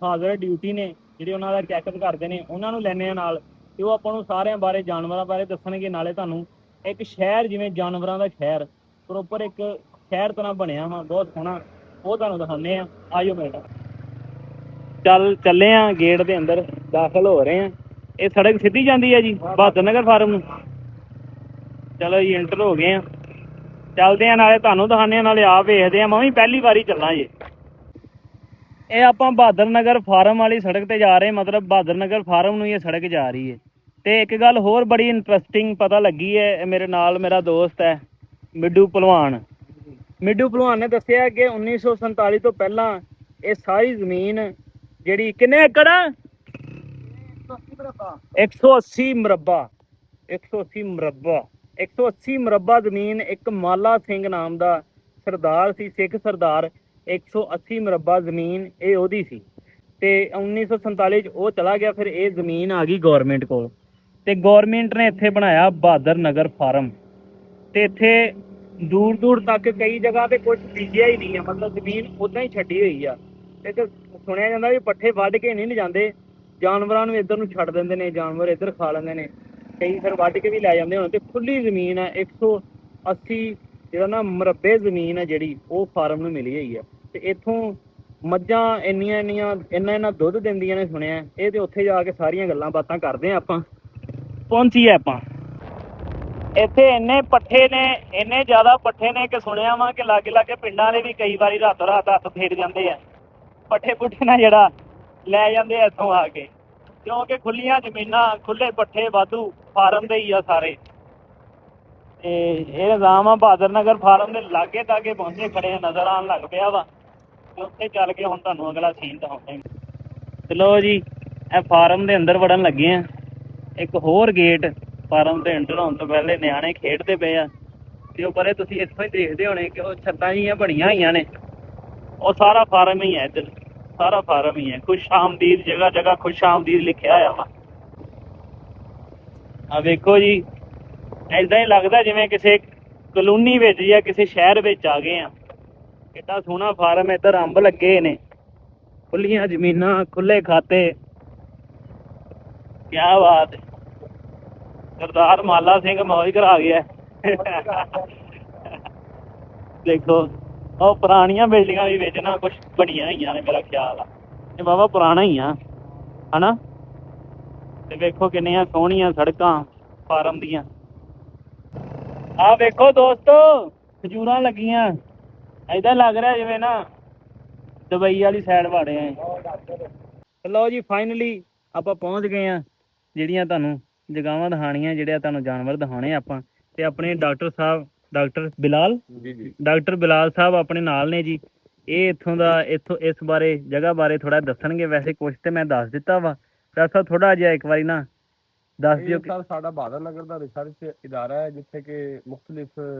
ਹਾਜ਼ਰ ਡਿਊਟੀ ਨੇ, ਜਿਹੜੇ ਉਹਨਾਂ ਦਾ ਚੈੱਕਅਪ ਕਰਦੇ ਨੇ, ਉਹਨਾਂ ਨੂੰ ਲੈਣੇ ਆ ਨਾਲ ਤੇ ਉਹ ਆਪਾਂ ਨੂੰ ਸਾਰਿਆਂ ਬਾਰੇ, ਜਾਨਵਰਾਂ ਬਾਰੇ ਦੱਸਣਗੇ। ਨਾਲੇ ਤੁਹਾਨੂੰ ਇੱਕ ਸ਼ਹਿਰ, ਜਿਵੇਂ ਜਾਨਵਰਾਂ ਦਾ ਸ਼ਹਿਰ ਪ੍ਰੋਪਰ ਇੱਕ ਸ਼ਹਿਰ ਤਰ੍ਹਾਂ ਬਣਿਆ ਵਾ, ਬਹੁਤ ਸੋਹਣਾ, ਉਹ ਤੁਹਾਨੂੰ ਦਿਖਾਉਂਦੇ ਆ। ਆਇਓ ਮੇਰੇ ਨਾਲ। ਚੱਲੇ ਆ ਗੇਟ ਦੇ ਅੰਦਰ ਦਾਖਲ ਹੋ ਰਹੇ ਆ। ਇਹ ਸੜਕ ਸਿੱਧੀ ਜਾਂਦੀ ਹੈ ਜੀ ਬਹਾਦਰ ਨਗਰ ਫਾਰਮ ਨੂੰ। ਚਲੋ ਜੀ ਐਂਟਰ ਹੋ ਗਏ ਆ, ਚੱਲਦੇ ਆ। ਨਾਲੇ ਤੁਹਾਨੂੰ ਦਿਖਾਉਂਦੇ ਆ, ਨਾਲੇ ਆਪ ਵੇਖਦੇ ਆ। ਮੈਂ ਵੀ ਪਹਿਲੀ ਵਾਰੀ ਚੱਲਾਂ ਜੀ। ਇਹ ਆਪਾਂ ਬਹਾਦਰ ਨਗਰ ਫਾਰਮ ਵਾਲੀ ਸੜਕ ਤੇ ਜਾ ਰਹੇ, ਮਤਲਬ ਬਹਾਦਰ ਨਗਰ ਫਾਰਮ ਨੂੰ ਇਹ ਸੜਕ ਜਾ ਰਹੀ ਹੈ। ਤੇ ਇੱਕ ਗੱਲ ਹੋਰ ਬੜੀ ਇੰਟਰਸਟਿੰਗ ਪਤਾ ਲੱਗੀ ਹੈ। ਮੇਰੇ ਨਾਲ ਮੇਰਾ ਦੋਸਤ ਹੈ ਮਿੱਡੂ ਭਲਵਾਨ। ਮਿੱਡੂ ਭਲਵਾਨ ਨੇ ਦੱਸਿਆ ਕਿ 1947 ਤੋਂ ਪਹਿਲਾਂ ਇਹ ਸਾਰੀ ਜ਼ਮੀਨ ਜਿਹੜੀ, ਕਿੰਨੇ ਏਕੜ? 180 ਮੁਰੱਬਾ। 180 ਮੁਰੱਬਾ ਜ਼ਮੀਨ ਇੱਕ ਮਾਲਾ ਸਿੰਘ ਨਾਮ ਦਾ ਸਰਦਾਰ ਸੀ, ਸਿੱਖ ਸਰਦਾਰ। 180 ਮੁਰੱਬਾ ਜ਼ਮੀਨ ਇਹ ਉਹਦੀ ਸੀ ਤੇ 1947 'ਚ ਉਹ ਚਲਾ ਗਿਆ। ਫਿਰ ਇਹ ਜ਼ਮੀਨ ਆ ਗਈ ਗੌਰਮੈਂਟ ਕੋਲ ਤੇ ਗੌਰਮੈਂਟ ਨੇ ਇੱਥੇ ਬਣਾਇਆ ਬਹਾਦਰ ਨਗਰ ਫਾਰਮ। ਤੇ ਇੱਥੇ ਦੂਰ ਦੂਰ ਤੱਕ ਕਈ ਜਗ੍ਹਾ ਤੇ ਕੁਝ ਬੀਜਿਆ ਹੀ ਨਹੀਂ ਹੈ, ਮਤਲਬ ਜ਼ਮੀਨ ਉੱਦਾਂ ਹੀ ਛੱਡੀ ਹੋਈ ਆ। ਤੇ ਸੁਣਿਆ ਜਾਂਦਾ ਵੀ ਪੱਠੇ ਵੱਢ ਕੇ ਨਹੀਂ ਲਿਜਾਂਦੇ, ਜਾਨਵਰਾਂ ਨੂੰ ਇੱਧਰ ਨੂੰ ਛੱਡ ਦਿੰਦੇ ਨੇ, ਜਾਨਵਰ ਇੱਧਰ ਖਾ ਲੈਂਦੇ ਨੇ, ਕਈ ਫਿਰ ਵੱਢ ਕੇ ਵੀ ਲੈ ਜਾਂਦੇ ਹੁਣ। ਤੇ ਖੁੱਲੀ ਜ਼ਮੀਨ ਹੈ 180 ਜਿਹੜਾ ਨਾ ਮੁਰੱਬੇ ਜ਼ਮੀਨ ਹੈ ਜਿਹੜੀ, ਉਹ ਫਾਰਮ ਨੂੰ ਮਿਲੀ ਹੋਈ ਆ। ਤੇ ਇੱਥੋਂ ਮੱਝਾਂ ਇੰਨਾ ਦੁੱਧ ਦਿੰਦੀਆਂ ਨੇ ਸੁਣਿਆ। ਇਹ ਤੇ ਉੱਥੇ ਜਾ ਕੇ ਸਾਰੀਆਂ ਗੱਲਾਂ ਬਾਤਾਂ ਕਰਦੇ ਆ ਆਪਾਂ। ਪਹੁੰਚੀਏ ਆਪਾਂ। ਇੱਥੇ ਇੰਨੇ ਪੱਠੇ ਨੇ, ਇੰਨੇ ਜ਼ਿਆਦਾ ਪੱਠੇ ਨੇ ਕਿ ਸੁਣਿਆ ਵਾ ਕਿ ਲਾਗੇ ਲਾਗੇ ਪਿੰਡਾਂ ਦੇ ਵੀ ਕਈ ਵਾਰੀ ਰਾਤੋਂ ਰਾਤ ਹੱਥ ਫੇਰ ਜਾਂਦੇ ਆ ਪੱਠੇ ਪੁੱਠੇ ਨਾਲ, ਜਿਹੜਾ ਲੈ ਜਾਂਦੇ ਆ ਇੱਥੋਂ ਆ ਕੇ, ਕਿਉਂਕਿ ਖੁੱਲੀਆਂ ਜ਼ਮੀਨਾਂ, ਖੁੱਲੇ ਪੱਠੇ ਵਾਧੂ ਫਾਰਮ ਦੇ ਹੀ ਆ ਸਾਰੇ। ਤੇ ਇਹ ਨਿਜ਼ਾਮ ਆ ਬਹਾਦਰ ਨਗਰ ਫਾਰਮ ਦੇ ਲਾਗੇ ਤਾਗੇ ਪਹੁੰਚੇ ਖੜੇ ਨਜ਼ਰ ਆਉਣ ਲੱਗ ਪਿਆ ਵਾ। ਉੱਥੇ ਚੱਲ ਕੇ ਹੁਣ ਤੁਹਾਨੂੰ ਅਗਲਾ ਸੀਨ ਦਿਖਾਉਂਦੇ। ਚਲੋ ਜੀ, ਇਹ ਫਾਰਮ ਦੇ ਅੰਦਰ ਵੜਨ ਲੱਗੇ ਆ। ਇੱਕ ਹੋਰ ਗੇਟ ਫਾਰਮ ਤੇ ਐਂਟਰ ਹੋਣ ਤੋਂ ਪਹਿਲੇ ਨਿਆਣੇ ਖੇਡਦੇ ਪਏ ਆ ਤੇ ਉਹ ਪਰੇ ਤੁਸੀਂ ਇੱਥੋਂ ਹੀ ਦੇਖਦੇ ਹੋਣੇ ਕਿ ਉਹ ਛੱਤਾਂ ਜਿਹੀਆਂ ਬਣੀਆਂ ਹੋਈਆਂ ਨੇ, ਉਹ ਸਾਰਾ ਫਾਰਮ ਹੀ ਹੈ। ਇੱਧਰ ਸਾਰਾ ਫਾਰਮ ਹੀ ਹੈ। ਖੁਸ਼ ਆਮਦੀਦ, ਜਗ੍ਹਾ ਜਗ੍ਹਾ ਖੁਸ਼ ਆਮਦੀਦ ਲਿਖਿਆ ਹੋਇਆ ਵਾ। ਆ ਵੇਖੋ ਜੀ, ਏਦਾਂ ਹੀ ਲੱਗਦਾ ਜਿਵੇਂ ਕਿਸੇ ਕਲੋਨੀ ਵਿੱਚ ਜਾਂ ਕਿਸੇ ਸ਼ਹਿਰ ਵਿੱਚ ਆ ਗਏ ਆ। ਕਿੱਡਾ ਸੋਹਣਾ ਫਾਰਮ। ਇੱਧਰ ਅੰਬ ਲੱਗੇ ਨੇ, ਖੁੱਲੀਆਂ ਜ਼ਮੀਨਾਂ, ਖੁੱਲੇ ਖਾਤੇ, ਕਿਆ ਬਾਤ। ਸਰਦਾਰ ਮਾਲਾ ਸਿੰਘ ਮੌਜ ਕਰਾ ਗਿਆ। ਦੇਖੋ ਉਹ ਪੁਰਾਣੀਆਂ ਬਿਲਡਿੰਗਾਂ ਵੀ ਵਿੱਚ ਨਾ ਕੁਛ ਬਣੀਆਂ ਹੋਈਆਂ ਨੇ, ਮੇਰਾ ਖਿਆਲ ਆ ਇਹ ਬਾਬਾ ਪੁਰਾਣਾ ਹੀ ਆ, ਹਨਾ। ਤੇ ਵੇਖੋ ਕਿੰਨੀਆਂ ਸੋਹਣੀਆਂ ਸੜਕਾਂ ਫਾਰਮ ਦੀਆਂ। ਆਹ ਵੇਖੋ ਦੋਸਤੋ, ਖਜੂਰਾਂ ਲੱਗੀਆਂ। ਏਦਾਂ ਲੱਗ ਰਿਹਾ ਜਿਵੇਂ ਨਾ ਦੁਬਈ ਵਾਲੀ ਸਾਈਡ ਵਾੜੇ ਆ। ਲਓ ਜੀ, ਫਾਈਨਲੀ ਆਪਾਂ ਪਹੁੰਚ ਗਏ ਆ। ਜਿਹੜੀਆਂ ਤੁਹਾਨੂੰ ਜਗ੍ਹਾਵਾਂ ਦਿਖਾਣੀਆਂ, ਜਿਹੜੇ ਤੁਹਾਨੂੰ ਜਾਨਵਰ ਦਿਖਾਉਣੇ ਆਪਾਂ, ਤੇ ਆਪਣੇ ਡਾਕਟਰ ਸਾਹਿਬ, ਡਾਕਟਰ ਬਿਲਾਲ ਜੀ, ਡਾਕਟਰ ਬਿਲਾਲ ਸਾਹਿਬ ਆਪਣੇ ਨਾਲ ਨੇ ਜੀ। ਇਹ ਇੱਥੋਂ ਇਸ ਬਾਰੇ, ਜਗ੍ਹਾ ਬਾਰੇ ਥੋੜਾ ਦੱਸਣਗੇ। ਵੈਸੇ ਕੁਛ ਤੇ ਮੈਂ ਦੱਸ ਦਿੱਤਾ ਵਾ, ਡਾਕਟਰ ਥੋੜਾ ਜਿਹਾ ਇੱਕ ਵਾਰੀ ਨਾ ਦੱਸ ਦਿਓ। ਸਰ ਸਾਡਾ ਬਹਾਦਰ ਨਗਰ ਦਾ ਰਿਸਰਚ ਇਦਾਰਾ ਹੈ, ਜਿੱਥੇ ਕਿ ਮੁxtਲਿਫ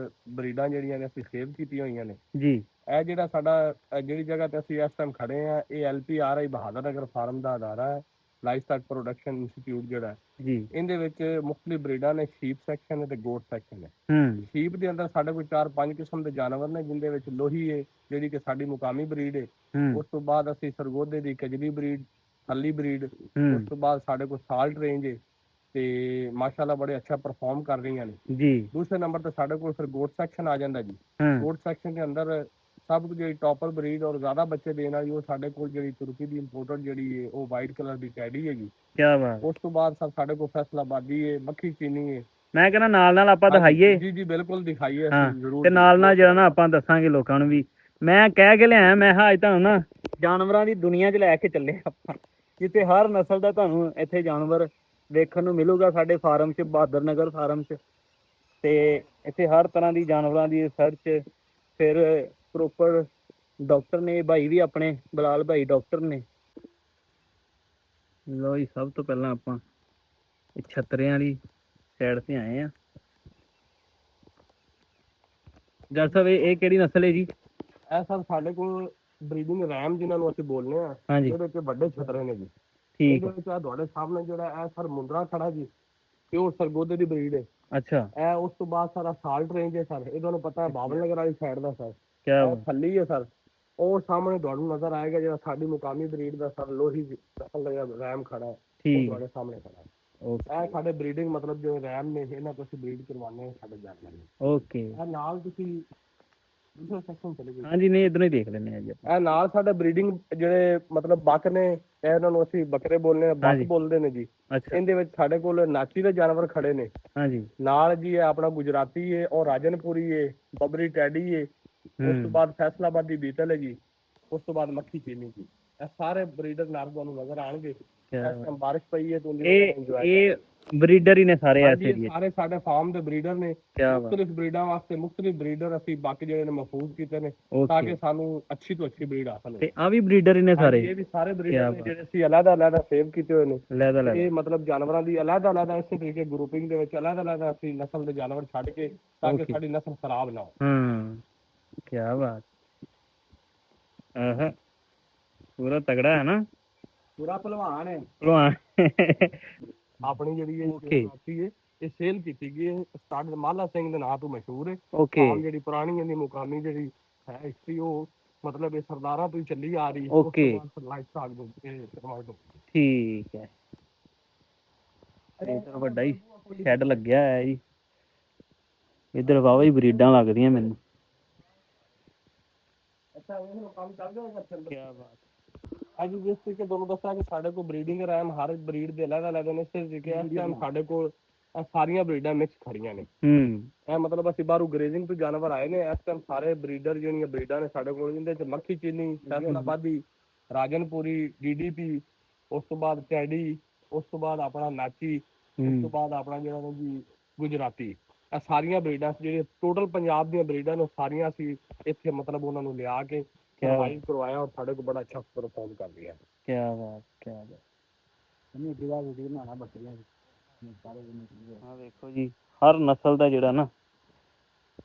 ਬਰੀਡਾਂ ਜਿਹੜੀਆਂ ਨੇ ਅਸੀਂ ਸੇਵ ਕੀਤੀਆਂ ਹੋਈਆਂ ਨੇ ਜੀ। ਇਹ ਜਿਹੜਾ ਸਾਡਾ ਜਿਹੜੀ ਜਗ੍ਹਾ ਤੇ ਅਸੀਂ ਇਸ ਟਾਈਮ ਖੜੇ ਆ, ਇਹ LPRI ਬਹਾਦਰ ਨਗਰ ਫਾਰਮ ਦਾ ਅਦਾਰਾ ਹੈ। ਲਾਈਵਸਟਾਕ ਪ੍ਰੋਡਕਸ਼ਨ ਇੰਸਟੀਚਿਊਟ ਜਿਹੜਾ ਜੀ ਇਹਦੇ ਵਿੱਚ ਮੁxtਲਿਫ ਬਰੀਡਾਂ ਨੇ, ਸ਼ੀਪ ਸੈਕਸ਼ਨ ਹੈ ਤੇ ਗੋਟ ਸੈਕਸ਼ਨ ਹੈ। ਹੂੰ ਸ਼ੀਪ ਦੇ ਅੰਦਰ ਸਾਡੇ ਕੋਲ 4-5 ਕਿਸਮ ਦੇ ਜਾਨਵਰ ਨੇ, ਜਿੰਦੇ ਵਿੱਚ ਲੋਹੀ ਹੈ ਜਿਹੜੀ ਕਿ ਸਾਡੀ ਮੁਕਾਮੀ ਬਰੀਡ ਹੈ। ਹੂੰ ਉਸ ਤੋਂ ਬਾਅਦ ਅਸੀਂ ਸਰਗੋਦੇ ਦੀ ਕਜਲੀ ਬਰੀਡ, ਹੱਲੀ ਬਰੀਡ, ਉਸ ਤੋਂ ਬਾਅਦ ਸਾਡੇ ਕੋਲ ਸਾਲਟ ਰੇਂਜ ਹੈ ਤੇ ਮਾਸ਼ਾਅੱਲਾ ਬੜੇ ਅੱਛਾ ਪਰਫਾਰਮ ਕਰ ਰਹੀਆਂ ਨੇ ਜੀ ਦੂਸਰੇ ਨੰਬਰ ਤੇ ਸਾਡੇ ਕੋਲ ਫਿਰ ਗੋਟ ਸੈਕਸ਼ਨ ਆ ਜਾਂਦਾ ਜੀ। ਹੂੰ ਗੋਟ ਸੈਕਸ਼ਨ ਦੇ ਅੰਦਰ ਸਭ ਤੋਂ ਜਿਹੜੀ ਟੌਪਰ ਬਰੀਡ ਔਰ ਜ਼ਿਆਦਾ ਬੱਚੇ ਦੇਣ ਵਾਲੀ ਉਹ ਸਾਡੇ ਕੋਲ ਜਿਹੜੀ ਤੁਰਕੀ ਦੀ ਇੰਪੋਰਟਡ ਜਿਹੜੀ ਹੈ ਉਹ ਵਾਈਟ ਕਲਰ ਦੀ ਟੈਡੀ ਹੈਗੀ। ਕੀ ਬਾਤ। ਉਸ ਤੋਂ ਬਾਅਦ ਸਰ ਸਾਡੇ ਕੋਲ ਫੈਸਲਾਬਾਦੀ ਹੈ, ਮੱਖੀ ਚੀਨੀ ਹੈ। ਮੈਂ ਕਹਿੰਦਾ ਨਾਲ ਨਾਲ ਆਪਾਂ ਦਿਖਾਈਏ। ਜੀ ਜੀ ਬਿਲਕੁਲ ਦਿਖਾਈਏ, ਹਾਂ ਅਸੀਂ ਜ਼ਰੂਰ ਤੇ ਨਾਲ ਨਾਲ ਜਿਹੜਾ ਨਾ ਆਪਾਂ ਦੱਸਾਂਗੇ ਲੋਕਾਂ ਨੂੰ ਵੀ। ਮੈਂ ਕਹਿ ਕੇ ਲਿਆਇਆ, ਮੈਂ ਕਿਹਾ ਅੱਜ ਤੁਹਾਨੂੰ ਨਾ ਜਾਨਵਰਾਂ ਦੀ ਦੁਨੀਆ 'ਚ ਲੈ ਕੇ ਚੱਲੇ ਆਪਾਂ, ਜਿੱਥੇ ਹਰ ਨਸਲ ਦਾ ਤੁਹਾਨੂੰ ਇੱਥੇ ਜਾਨਵਰ ਵੇਖਣ ਨੂੰ ਮਿਲੂਗਾ ਸਾਡੇ ਫਾਰਮ 'ਚ, ਬਹਾਦਰ ਨਗਰ ਫਾਰਮ 'ਚ। ਤੇ ਇੱਥੇ ਹਰ ਤਰ੍ਹਾਂ ਦੀ ਜਾਨਵਰਾਂ ਦੀ ਰਿਸਰਚ, ਫਿਰ ਪ੍ਰੋਪਰ ਡਾਕਟਰ ਨੇ ਭਾਈ ਵੀ ਆਪਣੇ, ਬਲਾਲ ਭਾਈ ਡਾਕਟਰ ਨੇ। ਲੋ ਜੀ, ਸਭ ਤੋਂ ਪਹਿਲਾਂ ਆਪਾਂ ਇਹ ਛਤਰਿਆਂ ਵਾਲੀ ਸਾਈਡ ਤੇ ਆਏ ਆ। ਡਾਕਟਰ ਸਾਹਿਬ ਇਹ ਕਿਹੜੀ ਨਸਲ ਹੈ ਜੀ? ਇਹ ਸਰ ਸਾਡੇ ਕੋਲ ਬਰੀਡਿੰਗ ਰੈਮ ਜਿਨ੍ਹਾਂ ਨੂੰ ਅਸੀਂ ਬੋਲਦੇ ਆ, ਹਾਂਜੀ ਇਹਦੇ ਵਿੱਚ ਵੱਡੇ ਛਤਰੇ ਨੇ ਜੀ। ਠੀਕ ਇਹਦੇ ਵਿੱਚ ਆ ਤੁਹਾਡੇ ਸਾਹਮਣੇ ਜਿਹੜਾ ਇਹ ਸਰ ਮੁੰਦਰਾ ਖੜਾ ਜੀ, ਇਹ ਉਹ ਸਰਗੋਦੇ ਦੀ ਬਰੀਡ ਹੈ। ਅੱਛਾ। ਇਹ ਉਸ ਤੋਂ ਬਾਅਦ ਸਾਰਾ ਸਾਲਟ ਰੇਂਜ ਹੈ ਸਰ, ਇਹ ਤੁਹਾਨੂੰ ਪਤਾ ਹੈ ਬਾਬਲ ਨਗਰ ਵਾਲੀ ਸਾਈਡ ਦਾ ਸਰ। ਕਿਆ ਇਹ ਥੱਲੀ ਹੈ ਸਰ। ਉਹ ਸਾਹਮਣੇ ਤੁਹਾਨੂੰ ਨਜ਼ਰ ਆਏਗਾ ਜਿਹੜਾ ਸਾਡੀ ਮੁਕਾਮੀ ਬਰੀਡ ਦਾ ਸਰ ਲੋਹੀ ਨਸਲ ਦਾ ਜਿਹੜਾ ਰੈਮ ਖੜਾ ਹੈ, ਉਹ ਠੀਕ ਤੁਹਾਡੇ ਸਾਹਮਣੇ ਖੜਾ ਹੈ। ਓਕੇ ਇਹ ਸਾਡੇ ਬਰੀਡਿੰਗ ਮਤਲਬ ਜੋ ਰੈਮ ਨੇ ਇਹਨਾਂ ਤੋਂ ਅਸੀਂ ਬਰੀਡ ਕਰਵਾਉਂਦੇ ਹਾਂ ਸਾਡੇ ਜਾਨਵਰਾਂ ਨੂੰ। ਓਕੇ। ਇਹ ਨਾਲ ਤੁਸੀਂ ਦੂਸਰੇ ਸੈਕਸ਼ਨ ਚਲੇ ਜਾਓ। ਹਾਂਜੀ ਨਹੀਂ ਇੱਧਰੋਂ ਹੀ ਦੇਖ ਲੈਂਦੇ ਆ ਜੀ ਆਪਾਂ। ਇਹ ਨਾਲ ਸਾਡੇ ਬਰੀਡਿੰਗ ਜਿਹੜੇ ਮਤਲਬ ਬੱਕ ਨੇ, ਇਹਨਾਂ ਨੂੰ ਅਸੀਂ ਬੱਕਰੇ ਬੋਲਦੇ ਆ, ਬੱਕ ਹਾਂਜੀ। ਬੋਲਦੇ ਨੇ ਜੀ। ਅੱਛਾ। ਇਹਦੇ ਵਿੱਚ ਸਾਡੇ ਕੋਲ ਨਾਚੀ ਦੇ ਜਾਨਵਰ ਖੜੇ ਨੇ ਹਾਂਜੀ। ਨਾਲ ਜੀ। ਇਹ ਆਪਣਾ ਗੁਜਰਾਤੀ ਹੈ ਔਰ ਰਾਜਨਪੁਰੀ ਹੈ, ਬਬਰੀ ਟੈਡੀ ਹੈ। ਉਸ ਤੋਂ ਬਾਅਦ ਫੈਸਲਾਬਾਦੀ ਬੀਤਲ ਹੈ ਜੀ। ਉਸ ਤੋਂ ਬਾਅਦ ਮੱਖੀ ਚੀਨੀ ਜੀ। ਇਹ ਸਾਰੇ ਬਰੀਡਰ ਨਾਲ ਤੁਹਾਨੂੰ ਨਜ਼ਰ ਆਣਗੇ। ਇਸ ਟਾਈਮ ਬਾਰਿਸ਼ ਪਈ ਹੈ ਤਾਂ ਇਹ ਬਰੀਡਰ ਹੀ ਨੇ ਸਾਰੇ ਇਸ ਹਾਂਜੀ, ਏਰੀਏ 'ਚ। ਸਾਰੇ ਸਾਡੇ ਫਾਰਮ ਦੇ ਬਰੀਡਰ ਨੇ। ਕਿਆ ਬਾਤ। ਮੁxtਲਿਫ ਬਰੀਡਾਂ ਵਾਸਤੇ ਮੁxtਲਿਫ ਬਰੀਡਰ ਅਸੀਂ ਬਾਕੀ ਜਿਹੜੇ ਨੇ ਮਹਿਫੂਜ਼ ਕੀਤੇ ਨੇ ਤਾਂ ਓਕੇ ਕਿ ਸਾਨੂੰ ਅੱਛੀ ਤੋਂ ਅੱਛੀ ਬਰੀਡ ਹਾਸਲ ਹੋਵੇ। ਤੇ ਆ ਵੀ ਬਰੀਡਰ ਹੀ ਨੇ ਸਾਰੇ? ਇਹ ਵੀ ਸਾਰੇ ਬਰੀਡਰ ਕਿਆ ਨੇ ਬਾਤ। ਜਿਹੜੇ ਅਸੀਂ ਅਲੱਗ-ਅਲੱਗ ਸੇਵ ਕੀਤੇ ਹੋਏ ਨੇ। ਲੈ ਇਹ ਮਤਲਬ ਜਾਨਵਰਾਂ ਦੀ ਅਲੱਗ-ਅਲੱਗ ਇਸੇ ਤਰੀਕੇ ਗਰੁੱਪਿੰਗ ਦੇ ਵਿੱਚ ਅਲੱਗ-ਅਲੱਗ ਅਸੀਂ ਨਸਲ ਦੇ ਜਾਨਵਰ ਛੱਡ ਕੇ ਤਾਂ ਕਿ ਸਾਡੀ ਨਸਲ ਖਰਾਬ ਨਾ ਹੋ। ਕੀ ਬਾਤ। ਆਹ ਪੂਰਾ ਤਗੜਾ ਹੈ ਨਾ, ਪੂਰਾ ਪਹਿਲਵਾਨ ਹੈ। ਭਲਵਾਨ। ਆਪਣੀ ਜਿਹੜੀ ਓਕੇ ਹੈ ਇਹ ਸੇਲ ਕੀਤੀ ਗਈ ਹੈ ਸਟਾਰਟ ਮਾਲਾ ਸਿੰਘ ਦੇ ਨਾਂ ਤੋਂ ਮਸ਼ਹੂਰ ਹੈ। ਓਕੇ ਜਿਹੜੀ ਪੁਰਾਣੀ ਇਹਦੀ ਮੁਕਾਮੀ ਜਿਹੜੀ ਹੈ ਹਿਸਟਰੀ, ਉਹ ਮਤਲਬ ਇਹ ਸਰਦਾਰਾਂ ਤੋਂ ਹੀ ਚੱਲੀ ਆ ਰਹੀ ਹੈ। ਓਕੇ ਠੀਕ ਹੈ। ਇੱਧਰ ਵੱਡਾ ਹੀ ਸ਼ੈੱਡ ਲੱਗਿਆ ਹੋਇਆ ਜੀ। ਇੱਧਰ ਵਾਹਵਾ ਹੀ ਬਰੀਡਾਂ ਲੱਗਦੀਆਂ ਮੈਨੂੰ। ਕਿਆ ਬਾਤ। ਅੱਜ ਜਿਸ ਤਰੀਕੇ ਤੁਹਾਨੂੰ ਦੱਸਿਆ ਕਿ ਸਾਡੇ ਕੋਲ ਬਰੀਡਿੰਗ ਰੈਮ ਹਰ ਬਰੀਡ ਦੇ ਅਲੱਗ-ਅਲੱਗ ਨੇ, ਇਸੇ ਤਰੀਕੇ ਇਸ ਟਾਈਮ ਸਾਡੇ ਕੋਲ ਇਹ ਸਾਰੀਆਂ ਬਰੀਡਾਂ ਮਿਕਸ ਖੜੀਆਂ ਨੇ। ਇਹ ਮਤਲਬ ਅਸੀਂ ਬਾਹਰੋਂ ਗ੍ਰੇਜ਼ਿੰਗ ਤੋਂ ਜਾਨਵਰ ਆਏ ਨੇ। ਇਸ ਟਾਈਮ ਸਾਰੇ ਬਰੀਡਰ ਜਿਹੜੀਆਂ ਬਰੀਡਾਂ ਨੇ ਸਾਡੇ ਕੋਲ, ਇਹਦੇ ਚ ਮੱਖੀ ਚੀਨੀ, ਫੈਸਲਾਬਾਦੀ, ਰਾਜਨਪੁਰੀ, DDP, ਉਸ ਤੋਂ ਬਾਅਦ ਟੈਡੀ, ਉਸ ਤੋਂ ਬਾਅਦ ਆਪਣਾ ਨਾਚੀ, ਉਸ ਤੋਂ ਬਾਅਦ ਆਪਣਾ ਜਿਹੜਾ ਜੀ ਗੁਜਰਾਤੀ। ਇਹ ਸਾਰੀਆਂ ਬਰੀਡਾਂ ਜਿਹੜੀਆਂ ਟੋਟਲ ਪੰਜਾਬ ਦੀਆਂ ਬਰੀਡਾਂ ਨੇ, ਸਾਰੀਆਂ ਅਸੀਂ ਇੱਥੇ ਮਤਲਬ ਉਹਨਾਂ ਨੂੰ ਲਿਆ ਕੇ ਸਰਵਾਈਵ ਕਰਵਾਇਆ ਔਰ ਸਾਡੇ ਕੋਲ ਬੜਾ ਅੱਛਾ ਪਰਫਾਰਮ ਕਰ ਰਿਹਾ। ਕੀ ਬਾਤ, ਕੀ ਬਾਤ। ਇਹਨੂੰ ਜਿਹੜਾ ਵੀਡੀਓ ਬਣਾਉਣਾ ਬੱਕਰੀਆਂ ਹਾਂ ਵੇਖੋ ਜੀ, ਹਰ ਨਸਲ ਦਾ ਜਿਹੜਾ ਨਾ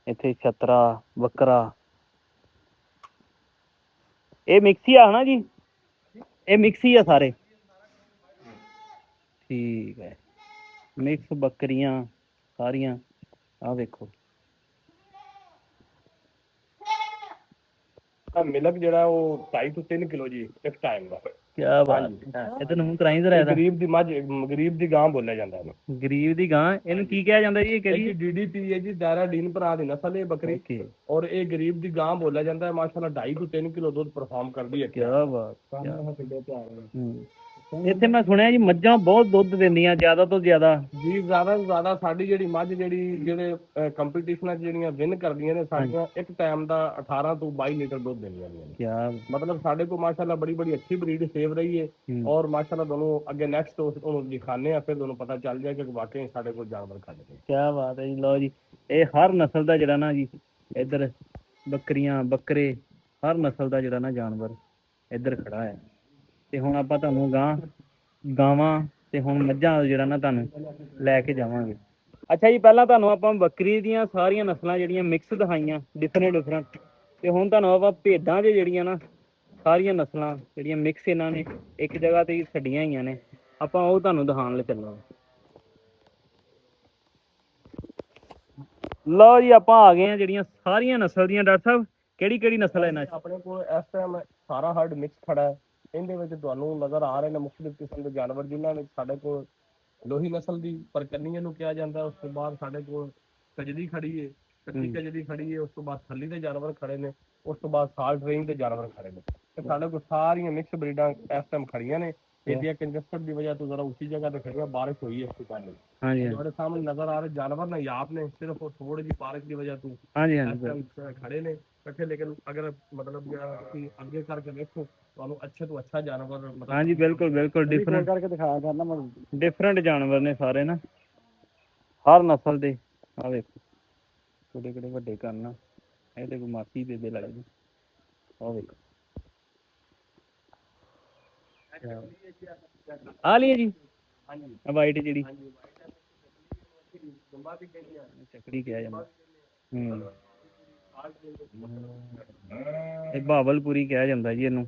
ਇੱਥੇ ਛਤਰਾ, ਬੱਕਰਾ, ਇਹ ਮਿਕਸ ਹੀ ਆ ਹਨਾ ਜੀ? ਇਹ ਮਿਕਸ ਹੀ ਆ ਸਾਰੇ? ਠੀਕ ਹੈ, ਮਿਕਸ ਬੱਕਰੀਆਂ ਸਾਰੀਆਂ। ਆਹ ਵੇਖੋ ਮਿਲਕ ਜਿਹੜਾ ਉਹ 2.5 ਤੋਂ 3 ਕਿਲੋ ਜੀ ਇੱਕ ਟਾਈਮ ਦਾ। ਕਿਆ ਬਾਤ। ਇਹਦੇ ਨੂੰ ਕਰਾਈ ਜ਼ਰਾ ਇਹਦਾ। ਗਰੀਬ ਦੀ ਮੱਝ, ਗਰੀਬ ਦੀ ਗਾਂ ਬੋਲਿਆ ਜਾਂਦਾ ਇਹਨੂੰ। ਗਰੀਬ ਦੀ ਗਾਂ, ਇਹਨੂੰ ਕੀ ਕਿਹਾ ਜਾਂਦਾ ਜੀ? ਇਹ ਕਿਹੜੀ? DDP ਹੈ ਜੀ, ਦਾਇਰਾ ਡੀਨ ਭਰਾ ਦੀ ਨਸਲ ਹੈ ਬੱਕਰੀ। ਔਰ ਇਹ ਗਰੀਬ ਦੀ ਗਾਂ ਬੋਲਿਆ ਜਾਂਦਾ ਹੈ। ਮਾਸ਼ਾਅੱਲਾ 2.5 ਤੋਂ 3 ਕਿਲੋ ਦੁੱਧ ਪਰਫਾਰਮ ਕਰਦੀ ਹੈ। ਕਿਆ ਬਾਤ। ਇੱਥੇ ਮੈਂ ਸੁਣਿਆ ਜੀ ਮੱਝਾਂ ਬਹੁਤ ਦੁੱਧ ਦਿੰਦੀਆਂ, ਜ਼ਿਆਦਾ ਤੋਂ ਜ਼ਿਆਦਾ ਜੀ। ਜ਼ਿਆਦਾ ਤੋਂ ਜ਼ਿਆਦਾ ਸਾਡੀ ਜਿਹੜੀ ਮੱਝ ਜਿਹੜੇ ਕੰਪੀਟੀਸ਼ਨਾਂ ਜਿਹੜੀਆਂ ਵਿਨ ਕਰਦੀਆਂ ਨੇ, ਸਾਡੀਆਂ ਇੱਕ ਟਾਈਮ ਦਾ 18 ਤੋਂ 22 ਲੀਟਰ ਦੁੱਧ ਦਿੰਦੀਆਂ ਨੇ। ਕਿਆ ਮਤਲਬ ਸਾਡੇ ਕੋਲ ਮਾਸ਼ਾਅੱਲਾ ਬੜੀ ਅੱਛੀ ਬਰੀਡ ਸੇਵ ਰਹੀ ਹੈ। ਔਰ ਮਾਸ਼ਾਅੱਲਾ ਤੁਹਾਨੂੰ ਅੱਗੇ ਨੈਕਸਟ ਉਹਨੂੰ ਦਿਖਾਣੇ ਆ, ਫਿਰ ਤੁਹਾਨੂੰ ਪਤਾ ਚੱਲ ਜਾਏਗਾ ਕਿ ਵਾਕਈ ਸਾਡੇ ਕੋਲ ਜਾਨਵਰ ਖੜੇ ਨੇ। ਕਿਆ ਬਾਤ ਹੈ ਜੀ। ਲਓ ਜੀ, ਇਹ ਹਰ ਨਸਲ ਦਾ ਜਿਹੜਾ ਨਾ ਜੀ, ਇੱਧਰ ਬੱਕਰੀਆਂ, ਬੱਕਰੇ, ਹਰ ਨਸਲ ਦਾ ਜਿਹੜਾ ਨਾ ਜਾਨਵਰ ਇੱਧਰ ਖੜਾ ਹੈ। ਤੇ ਹੁਣ ਆਪਾਂ ਤੁਹਾਨੂੰ ਗਾਵਾਂ ਤੇ ਹੁਣ ਮੱਝਾਂ ਜਿਹੜਾ ਨਾ ਤੁਹਾਨੂੰ ਲੈ ਕੇ ਜਾਵਾਂਗੇ। ਅੱਛਾ ਜੀ, ਪਹਿਲਾਂ ਤੁਹਾਨੂੰ ਆਪਾਂ ਬੱਕਰੀ ਦੀਆਂ ਸਾਰੀਆਂ ਨਸਲਾਂ ਜਿਹੜੀਆਂ ਮਿਕਸ ਦਿਖਾਈਆਂ, ਡਿਫਰੈਂਟ। ਤੇ ਹੁਣ ਤੁਹਾਨੂੰ ਆਪਾਂ ਭੇਡਾਂ 'ਚ ਜਿਹੜੀਆਂ ਨਾ ਸਾਰੀਆਂ ਨਸਲਾਂ ਜਿਹੜੀਆਂ ਮਿਕਸ ਇਹਨਾਂ ਨੇ ਇੱਕ ਜਗ੍ਹਾ ਤੇ ਹੀ ਛੱਡੀਆਂ ਹੋਈਆਂ ਨੇ। ਆਪਾਂ ਉਹ ਤੁਹਾਨੂੰ ਦਿਖਾਉਣ ਲਈ ਚੱਲਾਂ। ਲਓ ਜੀ ਆਪਾਂ ਆ ਗਏ ਆ ਜਿਹੜੀਆਂ ਸਾਰੀਆਂ ਨਸਲ ਦੀਆਂ। ਡਾਕਟਰ ਸਾਹਿਬ ਕਿਹੜੀ ਕਿਹੜੀ ਨਸਲ ਹੈ ਇਹਨਾਂ 'ਚ? ਆਪਣੇ ਕੋਲ ਇਸ ਟਾਈਮ ਸਾਰਾ ਹਰਡ ਮਿਕਸ ਖੜਾ ਹੈ। ਇਹਦੇ ਵਿੱਚ ਤੁਹਾਨੂੰ ਨਜ਼ਰ ਆ ਰਹੇ ਨੇ ਮੁਖਤਲਿਫ ਕਿਸਮ ਦੇ ਜਾਨਵਰ, ਜਿਨ੍ਹਾਂ ਵਿੱਚ ਸਾਡੇ ਕੋਲ ਲੋਹੀ ਨਸਲ ਦੀ ਪਰਕੰਨੀਆਂ ਨੂੰ ਕਿਹਾ ਜਾਂਦਾ। ਉਸ ਤੋਂ ਬਾਅਦ ਸਾਡੇ ਕੋਲ ਕਜਦੀ ਖੜੀ ਹੈ, ਕੱਚੀ ਕਜਦੀ ਖੜੀ ਹੈ। ਉਸ ਤੋਂ ਬਾਅਦ ਥੱਲੀ ਦੇ ਜਾਨਵਰ ਖੜੇ ਨੇ। ਉਸ ਤੋਂ ਬਾਅਦ ਸਾਲਟ ਰੇਂਜ ਦੇ ਜਾਨਵਰ ਖੜੇ ਨੇ। ਤੇ ਸਾਡੇ ਕੋਲ ਸਾਰੀਆਂ ਮਿਕਸ ਬਰੀਡਾਂ ਇਸ ਟਾਈਮ ਖੜੀਆਂ ਨੇ। ਇਹਦੀਆਂ ਕੰਜਸਟਡ ਦੀ ਵਜ੍ਹਾ ਤੋਂ ਜ਼ਰਾ ਉੱਚੀ ਜਗ੍ਹਾ ਤੇ ਖੜੀਆਂ, ਬਾਰਿਸ਼ ਹੋਈ ਹੈ ਇਸ ਟਾਈਮ। ਹਾਂਜੀ ਤੁਹਾਡੇ ਸਾਹਮਣੇ ਨਜ਼ਰ ਆ ਰਹੇ ਜਾਨਵਰ ਨਾਯਾਬ ਨੇ, ਸਿਰਫ ਉਹ ਥੋੜੀ ਜਿਹੀ ਪਾਰਕ ਦੀ ਵਜ੍ਹਾ ਤੋਂ ਹਾਂਜੀ ਇਸ ਟਾਈਮ ਖੜੇ ਨੇ ਇਕੱਠੇ। ਲੇਕਿਨ ਅਗਰ ਮਤਲਬ ਤੁਸੀਂ ਅੱਗੇ ਕਰਕੇ ਦੇਖੋ, ਤੁਹਾਨੂੰ ਅੱਛੇ ਤੋਂ ਅੱਛਾ ਜਾਨਵਰ ਮਤਲਬ ਹਾਂਜੀ ਬਿਲਕੁਲ ਬਿਲਕੁਲ ਡਿਫਰੈਂਟ ਕਰਕੇ ਦਿਖਾਇਆ ਕਰਨਾ ਮੈਂ। ਡਿਫਰੈਂਟ ਜਾਨਵਰ ਨੇ ਸਾਰੇ ਨਾ, ਹਰ ਨਸਲ ਦੇ। ਆ ਵੇਖੋ ਛੋਟੇ ਛੋਟੇ ਵੱਡੇ ਕੰਨ, ਇਹਦੇ ਕੋਈ ਮਾਸੀ ਬੇਬੇ ਲੱਗਦੀ। ਆ ਵੇਖੋ ਆ ਲਈ ਜੀ। ਹਾਂਜੀ ਵਾਈਟ ਜਿਹੜੀ ਚੱਕੜੀ ਕਿਹਾ ਜਾਂਦਾ। ਇਹ ਬਾਵਲਪੁਰੀ ਕਿਹਾ ਜਾਂਦਾ ਜੀ ਇਹਨੂੰ।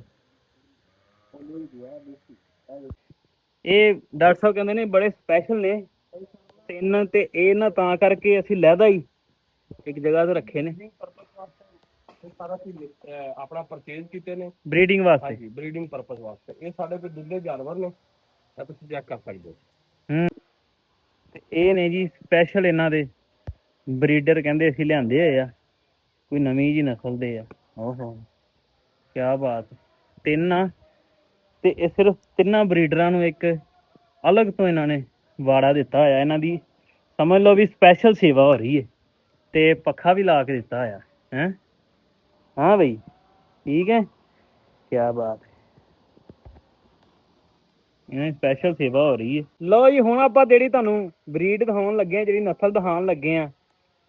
ਇਹ ਡਾਕਟਰ ਸਾਹਿਬ ਕਹਿੰਦੇ ਨੇ ਬੜੇ ਸਪੈਸ਼ਲ ਨੇ ਤਿੰਨ, ਤੇ ਇਹ ਨਾ ਤਾਂ ਕਰਕੇ ਅਸੀਂ ਲਹਿਦਾ ਹੀ ਇੱਕ ਜਗ੍ਹਾ ਤੇ ਰੱਖੇ ਨੇ। ਸਾਰਾ ਆਪਣਾ ਪਰਚੇਜ਼ ਕੀਤੇ ਨੇ ਬਰੀਡਿੰਗ ਵਾਸਤੇ। ਹਾਂਜੀ ਬਰੀਡਿੰਗ ਪਰਪਸ ਵਾਸਤੇ। ਇਹ ਸਾਡੇ ਕੋਲ ਦੁੱਲੇ ਜਾਨਵਰ ਨੇ, ਤੁਸੀਂ ਚੈੱਕ ਕਰ ਸਕਦੇ ਹੋ। ਤੇ ਇਹ ਨੇ ਜੀ ਸਪੈਸ਼ਲ ਇਹਨਾਂ ਦੇ ਬਰੀਡਰ, ਕਹਿੰਦੇ ਅਸੀਂ ਲਿਆਂਦੇ ਹੋਏ ਆ, ਕੋਈ ਨਵੀਂ ਜੀ ਨਸਲ ਦੇ ਆ। ਓਹੋ ਕਿਆ ਬਾਤ। ਤਿੰਨ ਆ ਤੇ ਇਹ ਸਿਰਫ ਤਿੰਨਾਂ ਬਰੀਡਰਾਂ ਨੂੰ ਇੱਕ ਅਲੱਗ ਤੋਂ ਇਹਨਾਂ ਨੇ ਵਾੜਾ ਦਿੱਤਾ ਹੋਇਆ। ਇਹਨਾਂ ਦੀ ਸਮਝ ਲਓ ਵੀ ਸਪੈਸ਼ਲ ਸੇਵਾ ਹੋ ਰਹੀ ਹੈ, ਤੇ ਪੱਖਾ ਵੀ ਲਾ ਕੇ ਦਿੱਤਾ ਹੋਇਆ ਹੈ। ਹਾਂ ਬਈ ਠੀਕ ਹੈ, ਕਿਆ ਬਾਤ ਹੈ। ਇਹਨਾਂ ਦੀ ਸਪੈਸ਼ਲ ਸੇਵਾ ਹੋ ਰਹੀ ਹੈ। ਲਓ ਜੀ ਹੁਣ ਆਪਾਂ ਜਿਹੜੀ ਤੁਹਾਨੂੰ ਬਰੀਡ ਦਿਖਾਉਣ ਲੱਗੇ ਆ, ਜਿਹੜੀ ਨਸਲ ਦਿਖਾਉਣ ਲੱਗੇ ਆ,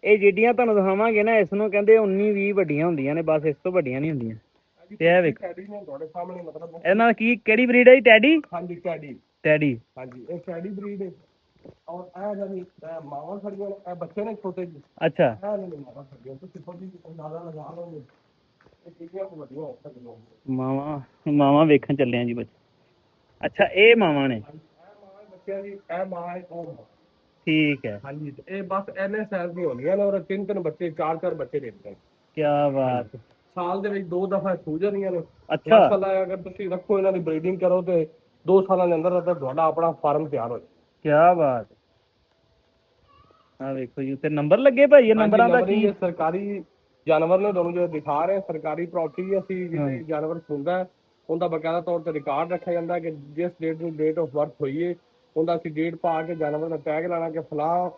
ਇਹ ਜਿਹੜੀਆਂ ਤੁਹਾਨੂੰ ਦਿਖਾਵਾਂਗੇ ਨਾ, ਇਸ ਨੂੰ ਕਹਿੰਦੇ 19-20 ਵੱਡੀਆਂ ਹੁੰਦੀਆਂ ਨੇ, ਬਸ ਇਸ ਤੋਂ ਵੱਡੀਆਂ ਨਹੀਂ ਹੁੰਦੀਆਂ। ਤੇ ਇਹ ਵੇਖੋ ਤੁਹਾਡੇ ਸਾਹਮਣੇ ਮਤਲਬ ਇਹਨਾਂ ਕੀ ਕਿਹੜੀ ਬਰੀਡ ਹੈ ਜੀ? ਟੈਡੀ। ਹਾਂਜੀ ਟੈਡੀ। ਟੈਡੀ ਹਾਂਜੀ ਇਹ ਟੈਡੀ ਬਰੀਡ ਹੈ। ਔਰ ਇਹ ਜਿਹੜੀ ਮਾਵਾਂ ਖੜੀਆਂ ਨੇ, ਇਹ ਬੱਚੇ ਨੇ ਛੋਟੇ ਜਿਹੇ। ਅੱਛਾ ਇਹ ਨੇ ਮਾਵਾਂ ਖੜੀਆਂ, ਤੁਸੀਂ ਥੋੜੀ ਅੰਦਾਜ਼ਾ ਲਗਾ ਲਓਗੇ ਇਹ ਕਿੰਨੀਆਂ ਕੁ ਵੱਡੀਆਂ ਹੋ ਸਕਦੀਆਂ। ਮਾਵਾਂ ਵੇਖਣ ਚੱਲੇ ਆ ਜੀ ਬੱਚੇ। ਅੱਛਾ ਇਹ ਮਾਵਾਂ ਨੇ। ਬੱਚਿਆਂ ਦੀ ਇਹ ਮਾਂ ਹੈ ਉਹ। ਠੀਕ ਹੈ। ਹਾਂਜੀ ਇਹ ਬਸ ਐਨੇ ਸਾਈਜ਼ ਦੀਆਂ ਹੁੰਦੀਆਂ ਨੇ, ਔਰ ਤਿੰਨ ਬੱਚੇ, ਚਾਰ ਬੱਚੇ ਦੇ ਦਿੰਦੇ ਨੇ। ਕਿਆ ਬਾਤ। ਸਾਲ ਦੇ ਵਿੱਚ 2 ਦਫਾ ਸੂ ਜਾਂਦੀਆਂ ਨੇ। ਅੱਛਾ ਅਗਰ ਤੁਸੀਂ ਰੱਖੋ, ਇਹਨਾਂ ਦੀ ਬਰੀਡਿੰਗ ਕਰੋ ਤੇ 2 ਸਾਲਾਂ ਦੇ ਅੰਦਰ ਤੁਹਾਡਾ ਆਪਣਾ ਫਾਰਮ ਤਿਆਰ ਹੋ ਜਾਏ। ਕਿਆ ਬਾਤ। ਆ ਵੇਖੋ ਜੀ ਉੱਤੇ ਨੰਬਰ ਲੱਗੇ ਭਾਈ, ਇਹ ਨੰਬਰਾਂ ਦਾ ਕੀ? ਸਰਕਾਰੀ ਜਾਨਵਰ ਨੇ, ਤੁਹਾਨੂੰ ਜੋ ਦਿਖਾ ਰਹੇ ਸਰਕਾਰੀ ਪ੍ਰਾਪਰਟੀ। ਅਸੀਂ ਜਿਹੜੇ ਜਾਨਵਰ ਸੁਣਦਾ ਉਹਦਾ ਬਕਾਇਦਾ ਤੌਰ ਤੇ ਰਿਕਾਰਡ ਰੱਖਿਆ ਜਾਂਦਾ ਕਿ ਜਿਸ ਡੇਟ ਨੂੰ ਡੇਟ ਆਫ ਬਰਥ ਹੋਈ ਹੈ, ਉਹਦਾ ਅਸੀਂ ਡੇਟ ਪਾ ਕੇ ਜਾਨਵਰ ਦਾ ਟੈਗ ਲਾਣਾ ਕਿ ਫਲਾਂ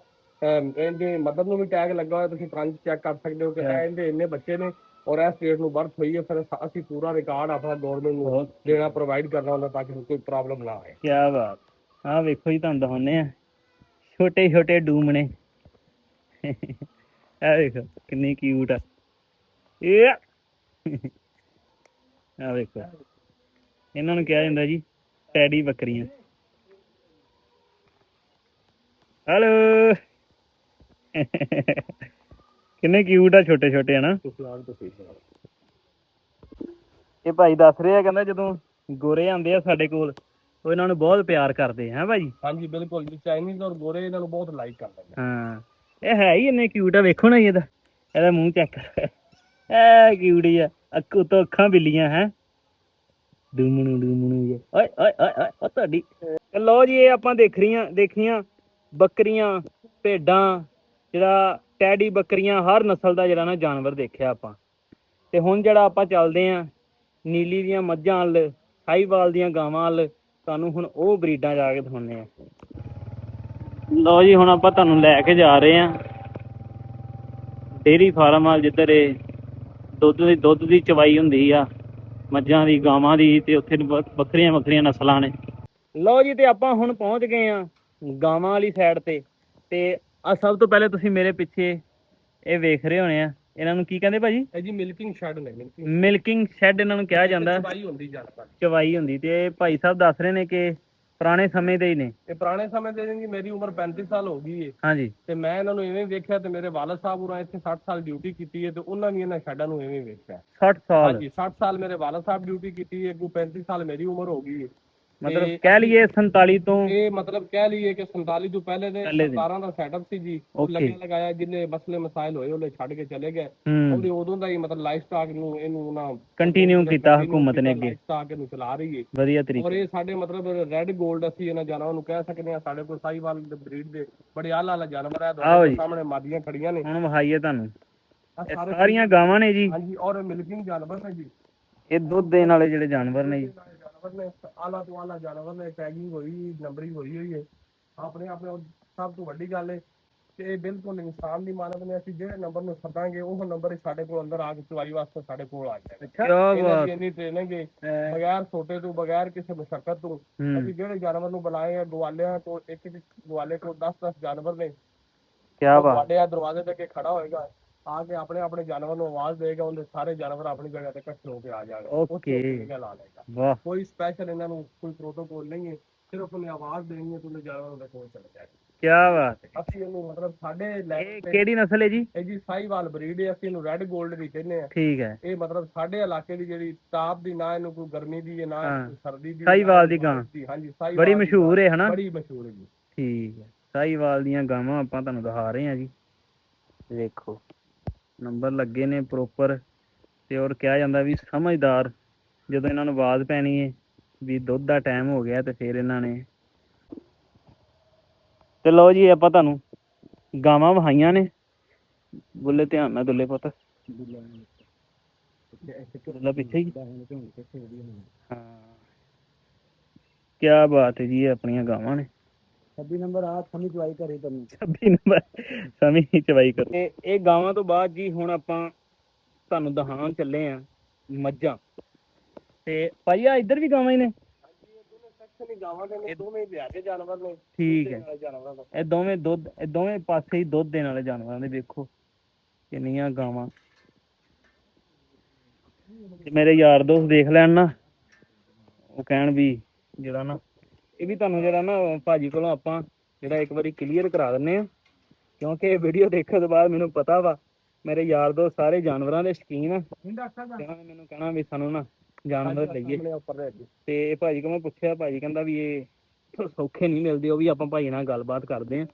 ਇਹਦੇ ਮਦਰ ਨੂੰ ਵੀ ਟੈਗ ਲੱਗਾ ਹੋਇਆ। ਤੁਸੀਂ ਕੰਨ ਚੈੱਕ ਕਰ ਸਕਦੇ ਹੋ ਕਿ ਇਹਦੇ ਇੰਨੇ ਬੱਚੇ ਨੇ ਔਰ ਇਸ ਡੇਟ ਨੂੰ ਬਰਥ ਹੋਈ ਹੈ। ਫਿਰ ਅਸੀਂ ਪੂਰਾ ਰਿਕਾਰਡ ਆਪਣਾ ਗਵਰਨਮੈਂਟ ਨੂੰ ਦੇਣਾ, ਪ੍ਰੋਵਾਈਡ ਕਰਨਾ ਹੁੰਦਾ ਤਾਂ ਕਿ ਕੋਈ ਪ੍ਰੋਬਲਮ ਨਾ ਆਏ। ਕਿਆ ਬਾਤ। ਆ ਵੇਖੋ ਜੀ ਤੁਹਾਨੂੰ ਦਿਖਾਉਂਦੇ ਆ ਛੋਟੇ ਛੋਟੇ ਡੂਮਣੇ। ਆ ਵੇਖੋ ਕਿੰਨੀ ਕਿਊਟ ਆ। ਇਹ ਆ ਵੇਖੋ ਇਹਨਾਂ ਨੂੰ ਕਿਹਾ ਜਾਂਦਾ ਜੀ ਟੈਡੀ ਬੱਕਰੀਆਂ। ਹੈਲੋ ਕਿੰਨੇ ਕਿਊਟ ਆ, ਛੋਟੇ ਛੋਟੇ ਹਨਾ। ਇਹ ਭਾਈ ਦੱਸ ਰਹੇ ਆ, ਕਹਿੰਦਾ ਜਦੋਂ ਗੋਰੇ ਆਉਂਦੇ ਆ ਸਾਡੇ ਕੋਲ ਉਹ ਇਹਨਾਂ ਨੂੰ ਬਹੁਤ ਪਿਆਰ ਕਰਦੇ ਹੈ ਭਾਜੀ। ਹਾਂਜੀ ਬਿਲਕੁਲ ਜੀ, ਚਾਈਨੀਜ਼ ਔਰ ਗੋਰੇ ਇਹਨਾਂ ਨੂੰ ਬਹੁਤ ਲਾਈਕ ਕਰਦੇ ਨੇ। ਹਾਂ ਇਹ ਹੈ ਹੀ ਇੰਨੇ ਕਿਊਟ ਆ। ਵੇਖੋ ਨਾ ਇਹਦਾ ਮੂੰਹ ਚੈੱਕ ਕਰ, ਇਹ ਕਿਊਟ ਹੀ ਆ। ਉੱਤੋਂ ਅੱਖਾਂ ਬਿੱਲੀਆਂ ਹੈ, ਡੂਮਣੂ ਡੂਮਣੂ ਜੇ। ਓਏ ਓਏ ਓਏ ਓਏ ਤੁਹਾਡੀ। ਲਓ ਜੀ ਇਹ ਆਪਾਂ ਦੇਖੀਆਂ ਬੱਕਰੀਆਂ, ਭੇਡਾਂ, ਜਿਹੜਾ ਟੈਡੀ ਬੱਕਰੀਆਂ, ਹਰ ਨਸਲ ਦਾ ਜਿਹੜਾ ਨਾ ਜਾਨਵਰ ਦੇਖਿਆ ਆਪਾਂ। ਤੇ ਹੁਣ ਜਿਹੜਾ ਆਪਾਂ ਚੱਲਦੇ ਹਾਂ ਨੀਲੀ ਦੀਆਂ ਮੱਝਾਂ ਵੱਲ, ਸਾਹੀਵਾਲ ਦੀਆਂ ਗਾਵਾਂ ਵੱਲ, ਤੁਹਾਨੂੰ ਹੁਣ ਉਹ ਬਰੀਡਾਂ ਜਾ ਕੇ ਦਿਖਾਉਂਦੇ ਆ। ਲਓ ਜੀ ਹੁਣ ਆਪਾਂ ਤੁਹਾਨੂੰ ਲੈ ਕੇ ਜਾ ਰਹੇ ਹਾਂ ਡੇਅਰੀ ਫਾਰਮ ਵੱਲ, ਜਿੱਧਰ ਇਹ ਦੁੱਧ ਦੀ ਚਵਾਈ ਹੁੰਦੀ ਆ, ਮੱਝਾਂ ਦੀ, ਗਾਵਾਂ ਦੀ, ਤੇ ਉੱਥੇ ਵੱਖਰੀਆਂ ਵੱਖਰੀਆਂ ਨਸਲਾਂ ਨੇ। ਲਓ ਜੀ ਤੇ ਆਪਾਂ ਹੁਣ ਪਹੁੰਚ ਗਏ ਆ ਗਾਵਾਂ ਵਾਲੀ ਸਾਈਡ ਤੇ ਆ ਸਭ ਤੋਂ ਪਹਿਲੇ ਤੁਸੀਂ ਮੇਰੇ ਪਿੱਛੇ ਇਹ ਵੇਖ ਰਹੇ ਹੋਣੇ ਆ, ਇਹਨਾਂ ਨੂੰ ਕੀ ਕਹਿੰਦੇ ਭਾਜੀ? ਇਹ ਜੀ ਮਿਲਕਿੰਗ ਸ਼ੈਡ ਨੇ। ਮਿਲਕਿੰਗ ਸ਼ੈਡ ਇਹਨਾਂ ਨੂੰ ਕਿਹਾ ਜਾਂਦਾ। ਚਵਾਈ ਹੁੰਦੀ। ਤੇ ਭਾਈ ਸਾਹਿਬ ਦੱਸ ਰਹੇ ਨੇ ਕਿ ਪੁਰਾਣੇ ਸਮੇਂ ਦੇ ਹੀ ਨੇ। ਇਹ ਪੁਰਾਣੇ ਸਮੇਂ ਦੇ ਜੀ। ਮੇਰੀ ਉਮਰ 35 ਸਾਲ ਹੋ ਗਈ ਹੈ। ਹਾਂਜੀ ਤੇ ਮੈਂ ਇਹਨਾਂ ਨੂੰ ਇਵੇਂ ਵੇਖਿਆ, ਤੇ ਮੇਰੇ ਵਾਲਦ ਸਾਹਿਬ ਉਰਾਂ ਇੱਥੇ 60 ਸਾਲ ਡਿਊਟੀ ਕੀਤੀ ਹੈ, ਤੇ ਉਹਨਾਂ ਵੀ ਇਹਨਾਂ ਸ਼ੈਡਾਂ ਨੂੰ ਇਵੇਂ ਵੇਖਿਆ। 60 ਸਾਲ? ਹਾਂਜੀ 60 ਸਾਲ ਮੇਰੇ ਵਾਲਦ ਸਾਹਿਬ ਡਿਊਟੀ ਕੀਤੀ ਹੈ, ਅੱਗੋਂ 35 ਸਾਲ ਮੇਰੀ ਉਮਰ ਹੋ ਗਈ ਹੈ। ਮਤਲਬ ਕਹਿ ਲਈਏ 47 ਤੋਂ ਇਹ ਮਤਲਬ ਕਹਿ ਲਈਏ ਕਿ 47 ਤੋਂ ਪਹਿਲੇ ਦੇ ਸਰਦਾਰਾਂ ਦਾ ਸੈਟਅਪ ਸੀ ਜੀ। ਉਹ ਲੱਗਿਆ ਲਗਾਇਆ ਜਿੰਨੇ ਮਸਲੇ ਮਸਾਇਲ ਹੋਏ ਉਹਨੇ ਛੱਡ ਕੇ ਚਲੇ ਗਏ। ਉਹਦੇ ਉਦੋਂ ਦਾ ਹੀ ਮਤਲਬ ਲਾਈਫ ਸਟਾਕ ਨੂੰ ਇਹਨੂੰ ਨਾ ਕੰਟੀਨਿਊ ਕੀਤਾ ਹਕੂਮਤ ਨੇ ਅੱਗੇ, ਲਾਈਫ ਸਟਾਕ ਇਹਨੂੰ ਚਲਾ ਰਹੀ ਹੈ ਵਧੀਆ ਤਰੀਕੇ। ਔਰ ਇਹ ਸਾਡੇ ਮਤਲਬ ਰੈੱਡ ਗੋਲਡ ਅਸੀਂ ਇਹਨਾਂ ਜਾਨਵਰਾਂ ਨੂੰ ਕਹਿ ਸਕਦੇ ਹਾਂ। ਸਾਡੇ ਕੋਲ ਸਾਹੀਵਾਲ ਬਰੀਡ ਦੇ ਬੜੇ ਆਲਾ ਜਾਨਵਰ ਹੈ। ਤੁਹਾਡੇ ਸਾਹਮਣੇ ਮਾਦੀਆਂ ਖੜੀਆਂ ਨੇ, ਹੁਣ ਵਿਖਾਈਏ ਤੁਹਾਨੂੰ। ਇਹ ਸਾਰੀਆਂ ਗਾਵਾਂ ਨੇ ਜੀ। ਹਾਂਜੀ, ਔਰ ਮਿਲਕਿੰਗ ਜਾਨਵਰ ਨੇ ਜੀ। ਇਹ ਦੁੱਧ ਦੇਣ ਵਾਲੇ ਜਿਹੜੇ ਜਾਨਵਰ ਨੇ ਜੀ, ਆਲਾ ਤੋਂ ਆਲਾ ਜਾਨਵਰ ਨੇ, ਟੈਗਿੰਗ ਹੋਈ, ਨੰਬਰਿੰਗ ਹੋਈ ਹੋਈ ਹੈ ਆਪਣੇ ਆਪਣੇ। ਸਭ ਤੋਂ ਵੱਡੀ ਗੱਲ ਹੈ ਕਿ ਇਹ ਬਿਲਕੁਲ ਇਨਸਾਨ ਦੀ ਮਾਨਵ ਨੇ। ਅਸੀਂ ਜਿਹੜੇ ਨੰਬਰ ਨੂੰ ਸੱਦਾਂਗੇ ਉਹ ਨੰਬਰ ਸਾਡੇ ਕੋਲ ਅੰਦਰ ਆ ਕੇ ਚਵਾਈ ਵਾਸਤੇ ਸਾਡੇ ਕੋਲ ਆ ਜਾਏ। ਇੰਨੀ ਟ੍ਰੇਨਿੰਗ ਬਗੈਰ ਛੋਟੇ ਤੋਂ, ਬਗੈਰ ਕਿਸੇ ਮੁਸ਼ੱਕਤ ਤੋਂ ਅਸੀਂ ਜਿਹੜੇ ਜਾਨਵਰ ਨੂੰ ਬੁਲਾਏ ਆ, ਗਵਾਲਿਆਂ ਤੋਂ ਇੱਕ ਗਵਾਲੇ ਕੋਲ 10-10 ਜਾਨਵਰ ਨੇ। ਤੁਹਾਡੇ ਆ ਦਰਵਾਜ਼ੇ ਤੇ ਖੜਾ ਹੋਏਗਾ, ਆ ਕੇ ਆਪਣੇ ਆਪਣੇ ਜਾਨਵਰ ਨੂੰ ਆਵਾਜ਼ ਦੇਗਾ, ਉਹਦੇ ਸਾਰੇ ਜਾਨਵਰ ਆਪਣੀ ਜਗ੍ਹਾ ਤੇ ਇਕੱਠੇ ਹੋ ਕੇ ਆ ਜਾਣਗੇ। ਲਾ ਲੇਗਾ। ਕੋਈ ਸਪੈਸ਼ਲ ਇਹਨਾਂ ਨੂੰ ਕੋਈ ਪ੍ਰੋਟੋਕੋਲ ਨਹੀਂ ਹੈ, ਸਿਰਫ ਉਹਨੇ ਆਵਾਜ਼ ਦੇਣੀ ਹੈ ਤੇ ਉਹਨੇ ਜਾਨਵਰ ਦੇ ਕੋਲ ਚਲੇ ਜਾਏਗਾ। ਕੀ ਬਾਤ ਹੈ। ਅਸੀਂ ਇਹਨੂੰ ਮਤਲਬ ਸਾਡੇ ਕਿਹੜੀ ਨਸਲ ਹੈ ਜੀ? ਇਹ ਜੀ ਸਾਹੀਵਾਲ ਬਰੀਡ ਹੈ। ਅਸੀਂ ਇਹਨੂੰ ਰੈੱਡ ਗੋਲਡ ਵੀ ਕਹਿੰਦੇ ਆ। ਠੀਕ ਹੈ। ਇਹ ਮਤਲਬ ਸਾਡੇ ਇਲਾਕੇ ਦੀ ਜਿਹੜੀ ਤਾਪ ਦੀ, ਨਾ ਇਹਨੂੰ ਕੋਈ ਗਰਮੀ ਦੀ ਹੈ, ਨਾ ਸਰਦੀ ਦੀ। ਸਾਹੀਵਾਲ ਦੀ ਗਾਂ ਹਾਂਜੀ, ਬੜੀ ਮਸ਼ਹੂਰ ਹੈ ਹਨਾ? ਬੜੀ ਮਸ਼ਹੂਰ ਹੈ ਜੀ। ਠੀਕ ਹੈ। ਸਾਹੀਵਾਲ ਦੀਆਂ ਗਾਵਾਂ ਆਪਾਂ ਤੁਹਾਨੂੰ ਦਿਖਾ ਰਹੇ ਹਾਂ ਜੀ। ਦੇਖੋ ਨੰਬਰ ਲੱਗੇ ਨੇ ਪ੍ਰੋਪਰ, ਤੇ ਔਰ ਕਿਹਾ ਜਾਂਦਾ ਵੀ ਸਮਝਦਾਰ। ਜਦੋਂ ਇਹਨਾਂ ਨੂੰ ਆਵਾਜ਼ ਪੈਣੀ ਹੈ ਵੀ ਦੁੱਧ ਦਾ ਟਾਈਮ ਹੋ ਗਿਆ ਤੇ ਫਿਰ ਇਹਨਾਂ ਨੇ। ਤੇ ਲਓ ਜੀ, ਆਪਾਂ ਤੁਹਾਨੂੰ ਗਾਵਾਂ ਵਹਾਈਆਂ ਨੇ। ਬੁੱਲੇ ਧਿਆਨ ਨਾਲ ਦੁੱਲੇ ਪੁੱਤ, ਪਿੱਛੇ ਹੀ। ਹਾਂ, ਕਿਆ ਬਾਤ ਹੈ ਜੀ, ਇਹ ਆਪਣੀਆਂ ਗਾਵਾਂ ਨੇ। 26 ਨੰਬਰ ਆ ਸਮੀ ਚਵਾਈ ਕਰੇ ਤੁਹਾਨੂੰ। 26 ਨੰਬਰ ਸਮੀ ਚਵਾਈ ਕਰੋ। ਤੇ ਇਹ ਗਾਵਾਂ ਤੋਂ ਬਾਅਦ ਜੀ ਹੁਣ ਆਪਾਂ ਤੁਹਾਨੂੰ ਦਿਖਾਉਣ ਚੱਲੇ ਆ ਮੱਝਾਂ। ਤੇ ਭਾਈ ਆ ਇੱਧਰ ਵੀ ਗਾਵਾਂ ਹੀ ਨੇ? ਠੀਕ ਹੈ। ਇਹ ਦੋਵੇਂ ਦੁੱਧ, ਇਹ ਦੋਵੇਂ ਪਾਸੇ ਹੀ ਦੁੱਧ ਦੇਣ ਵਾਲੇ ਜਾਨਵਰਾਂ ਦੇ। ਵੇਖੋ ਕਿੰਨੀਆਂ ਗਾਵਾਂ। ਤੇ ਮੇਰੇ ਯਾਰ ਦੋਸਤ ਦੇਖ ਲੈਣ ਨਾ, ਉਹ ਕਹਿਣ ਵੀ ਜਿਹੜਾ ਨਾ, ਇਹ ਵੀ ਤੁਹਾਨੂੰ ਜਿਹੜਾ ਨਾ ਭਾਜੀ ਕੋਲੋਂ ਆਪਾਂ ਜਿਹੜਾ ਇੱਕ ਵਾਰੀ ਕਲੀਅਰ ਕਰਾ ਦਿੰਦੇ ਆ, ਕਿਉਂਕਿ ਇਹ ਵੀਡੀਓ ਦੇਖਣ ਤੋਂ ਬਾਅਦ ਮੈਨੂੰ ਪਤਾ ਵਾ ਮੇਰੇ ਯਾਰ ਦੋਸਤ ਸਾਰੇ ਜਾਨਵਰਾਂ ਦੇ ਸ਼ੌਕੀਨ ਆ। ਮੈਨੂੰ ਕਹਿਣਾ ਵੀ ਸਾਨੂੰ ਨਾ ਜਾਨਵਰ ਲਈਏ। ਤੇ ਭਾਜੀ ਕੋਲ ਮੈਂ ਪੁੱਛਿਆ, ਭਾਜੀ ਕਹਿੰਦਾ ਵੀ ਇਹ ਸੌਖੇ ਨਹੀਂ ਮਿਲਦੇ। ਉਹ ਵੀ ਆਪਾਂ ਭਾਜੀ ਨਾਲ ਗੱਲਬਾਤ ਕਰਦੇ ਆ।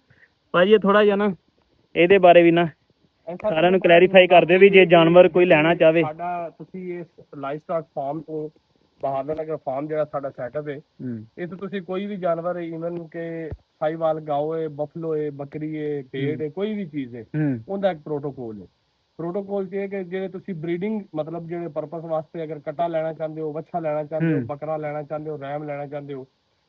ਭਾਜੀ ਇਹ ਥੋੜਾ ਜਿਹਾ ਨਾ ਇਹਦੇ ਬਾਰੇ ਵੀ ਨਾ ਸਾਰਿਆਂ ਨੂੰ ਕਲੈਰੀਫਾਈ ਕਰ ਦਿਓ ਵੀ ਜੇ ਜਾਨਵਰ ਕੋਈ ਲੈਣਾ ਚਾਹਵੇ। ਸਾਡਾ ਤੁਸੀਂ ਇਸ ਲਾਈਫ ਸਟਾਕ ਫਾਰਮ ਤੋਂ ਬਹਾਦਰ ਨਗਰ ਫਾਰਮ ਜਿਹੜਾ ਸਾਡਾ ਸੈਟਅਪ ਹੈ, ਇਸ ਤੁਸੀਂ ਕੋਈ ਵੀ ਜਾਨਵਰ, ਈਵਨ ਕਿ ਸਾਹੀਵਾਲ ਗਾਓ ਹੈ, ਬਫਲੋ ਹੈ, ਬੱਕਰੀ ਹੈ, ਭੇਡ ਹੈ, ਕੋਈ ਵੀ ਚੀਜ਼ ਹੈ, ਉਹਦਾ ਇੱਕ ਪ੍ਰੋਟੋਕੋਲ ਹੈ। ਪ੍ਰੋਟੋਕੋਲ ਚ ਇਹ ਕਿ ਜਿਹੜੇ ਤੁਸੀਂ ਬਰੀਡਿੰਗ ਮਤਲਬ ਜਿਹੜੇ ਪਰਪਸ ਵਾਸਤੇ ਅਗਰ ਕੱਟਾ ਲੈਣਾ ਚਾਹੁੰਦੇ ਹੋ, ਵੱਛਾ ਲੈਣਾ ਚਾਹੁੰਦੇ ਹੋ, ਬੱਕਰਾ ਲੈਣਾ ਚਾਹੁੰਦੇ ਹੋ, ਰੈਮ ਲੈਣਾ ਚਾਹੁੰਦੇ ਹੋ,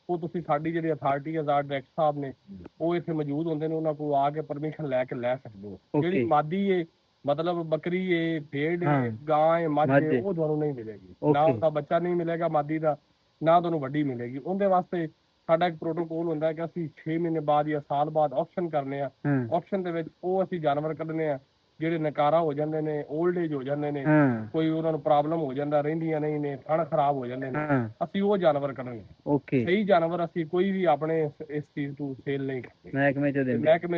ਉਹ ਤੁਸੀਂ ਸਾਡੀ ਜਿਹੜੀ ਅਥਾਰਟੀ ਆਜ਼ਾਦ ਡਾਇਰੈਕਟਰ ਸਾਹਿਬ ਨੇ ਉਹ ਇੱਥੇ ਮੌਜੂਦ ਹੁੰਦੇ ਨੇ। ਉਹਨਾਂ ਕੋਲ ਆ ਕੇ ਪਰਮਿਸ਼ਨ ਲੈ ਕੇ ਲੈ ਸਕਦੇ ਹੋ। ਜਿਹੜੀ ਮਾਦੀ ਹੈ ਮਤਲਬ ਬੱਕਰੀ ਏ, ਭੇਡ ਏ, ਗਾਂ ਏ, ਮੱਝ ਏ, ਉਹ ਤੁਹਾਨੂੰ ਨਹੀਂ ਮਿਲੇਗੀ। ਨਾ ਉਹਦਾ ਬੱਚਾ ਨਹੀਂ ਮਿਲੇਗਾ ਮਾਦੀ ਦਾ, ਨਾ ਤੁਹਾਨੂੰ ਵੱਡੀ ਮਿਲੇਗੀ। ਉਹਦੇ ਵਾਸਤੇ ਸਾਡਾ ਇੱਕ ਪ੍ਰੋਟੋਕੋਲ ਹੁੰਦਾ ਕਿ ਅਸੀਂ 6 ਮਹੀਨੇ ਬਾਅਦ ਜਾਂ ਸਾਲ ਬਾਅਦ ਆਪਸ਼ਨ ਕਰਨੇ ਆ। ਆਪਸ਼ਨ ਦੇ ਵਿੱਚ ਉਹ ਅਸੀਂ ਜਾਨਵਰ ਕੱਢਣੇ ਆ ਜਿਹੜੇ ਨਕਾਰਾ ਹੋ ਜਾਂਦੇ ਨੇ, 올ਡ ਏਜ ਹੋ ਜਾਂਦੇ ਨੇ, ਕੋਈ ਉਹਨਾਂ ਨੂੰ ਪ੍ਰੋਬਲਮ ਹੋ ਜਾਂਦਾ, ਰਹਿੰਦੀਆਂ ਨਹੀਂ ਨੇ, ਥਣ ਖਰਾਬ ਹੋ ਜਾਂਦੇ ਨੇ, ਅਸੀਂ ਉਹ ਜਾਨਵਰ ਕੱਢਣੇ। ਸਹੀ ਜਾਨਵਰ ਅਸੀਂ ਕੋਈ ਵੀ ਆਪਣੇ ਇਸ ਚੀਜ਼ ਤੋਂ ਸੇਲ ਨਹੀਂ ਕਰਦੇ, ਮਹਿਕਮੇ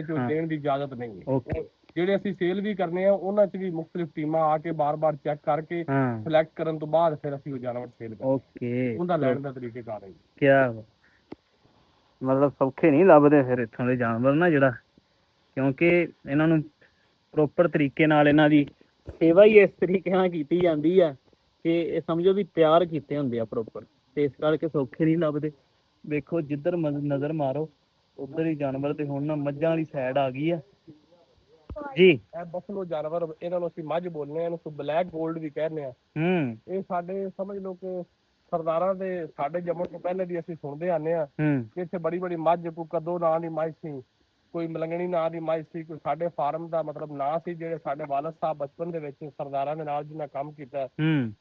ਚੋਂ ਦੇਣ ਦੀ ਇਜਾਜ਼ਤ ਨਹੀਂ ਹੈ। ਜਿਹੜੇ ਅਸੀਂ ਸੇਲ ਵੀ ਕਰਨੇ ਆ ਉਹਨਾਂ ਚ ਵੀ ਮੁਖਤਲਿਫ ਟੀਮਾਂ ਆ ਕੇ ਬਾਰ-ਬਾਰ ਚੈੱਕ ਕਰਕੇ ਸਿਲੈਕਟ ਕਰਨ ਤੋਂ ਬਾਅਦ ਫਿਰ ਅਸੀਂ ਉਹ ਜਾਨਵਰ ਸੇਲ ਕਰਦੇ। ਉਹਦਾ ਲੈਣ ਦਾ ਤਰੀਕੇਕਾਰ ਹੈ। ਕਿਆ ਮਤਲਬ ਸੌਖੇ ਨਹੀਂ ਲੱਭਦੇ ਫਿਰ ਇੱਥੋਂ ਦੇ ਜਾਨਵਰ ਨਾ, ਜਿਹੜਾ ਕਿਉਂਕਿ ਇਹਨਾਂ ਨੂੰ ਪ੍ਰੋਪਰ ਤਰੀਕੇ ਨਾਲ ਇਹਨਾਂ ਦੀ ਸੇਵਾ ਹੀ ਇਸ ਤਰੀਕੇ ਨਾਲ ਕੀਤੀ ਜਾਂਦੀ ਆ ਕਿ ਇਹ ਸਮਝੋ ਵੀ ਤਿਆਰ ਕੀਤੇ ਹੁੰਦੇ ਆ ਪ੍ਰੋਪਰ, ਤੇ ਇਸ ਕਰਕੇ ਸੌਖੇ ਨਹੀਂ ਲੱਭਦੇ। ਵੇਖੋ ਜਿੱਧਰ ਨਜ਼ਰ ਮਾਰੋ ਉੱਧਰ ਹੀ ਜਾਨਵਰ। ਤੇ ਹੁਣ ਨਾ ਮੱਝਾਂ ਵਾਲੀ ਸਾਈਡ ਆ ਗਈ ਆ ਜੀ। ਇਹ ਬਫਲੋ ਜਾਨਵਰ, ਇਹਨਾਂ ਨੂੰ ਅਸੀਂ ਮੱਝ ਬੋਲਦੇ ਆ, ਇਹਨੂੰ ਬਲੈਕ ਗੋਲਡ ਵੀ ਕਹਿੰਦੇ ਆ। ਇਹ ਸਾਡੇ ਸਮਝ ਲਓ ਕਿ ਸਰਦਾਰਾਂ ਦੇ ਸਾਡੇ ਜੰਮਣ ਤੋਂ ਪਹਿਲੇ ਵੀ ਅਸੀਂ ਸੁਣਦੇ ਆਨੇ ਆ ਕਿ ਇੱਥੇ ਬੜੀ ਬੜੀ ਮੱਝ, ਕੋਈ ਕਦੋਂ ਨਾਂ ਦੀ ਮੱਝ ਸੀ, ਕੋਈ ਮਲੰਗਣੀ ਨਾਂ ਦੀ ਮੱਝ ਸੀ, ਕੋਈ ਸਾਡੇ ਫਾਰਮ ਦਾ ਮਤਲਬ ਨਾਂ ਸੀ। ਜਿਹੜੇ ਸਾਡੇ ਵਾਲਦ ਸਾਹਿਬ ਬਚਪਨ ਦੇ ਵਿੱਚ ਸਰਦਾਰਾਂ ਦੇ ਨਾਲ ਜਿਹਨਾਂ ਕੰਮ ਕੀਤਾ,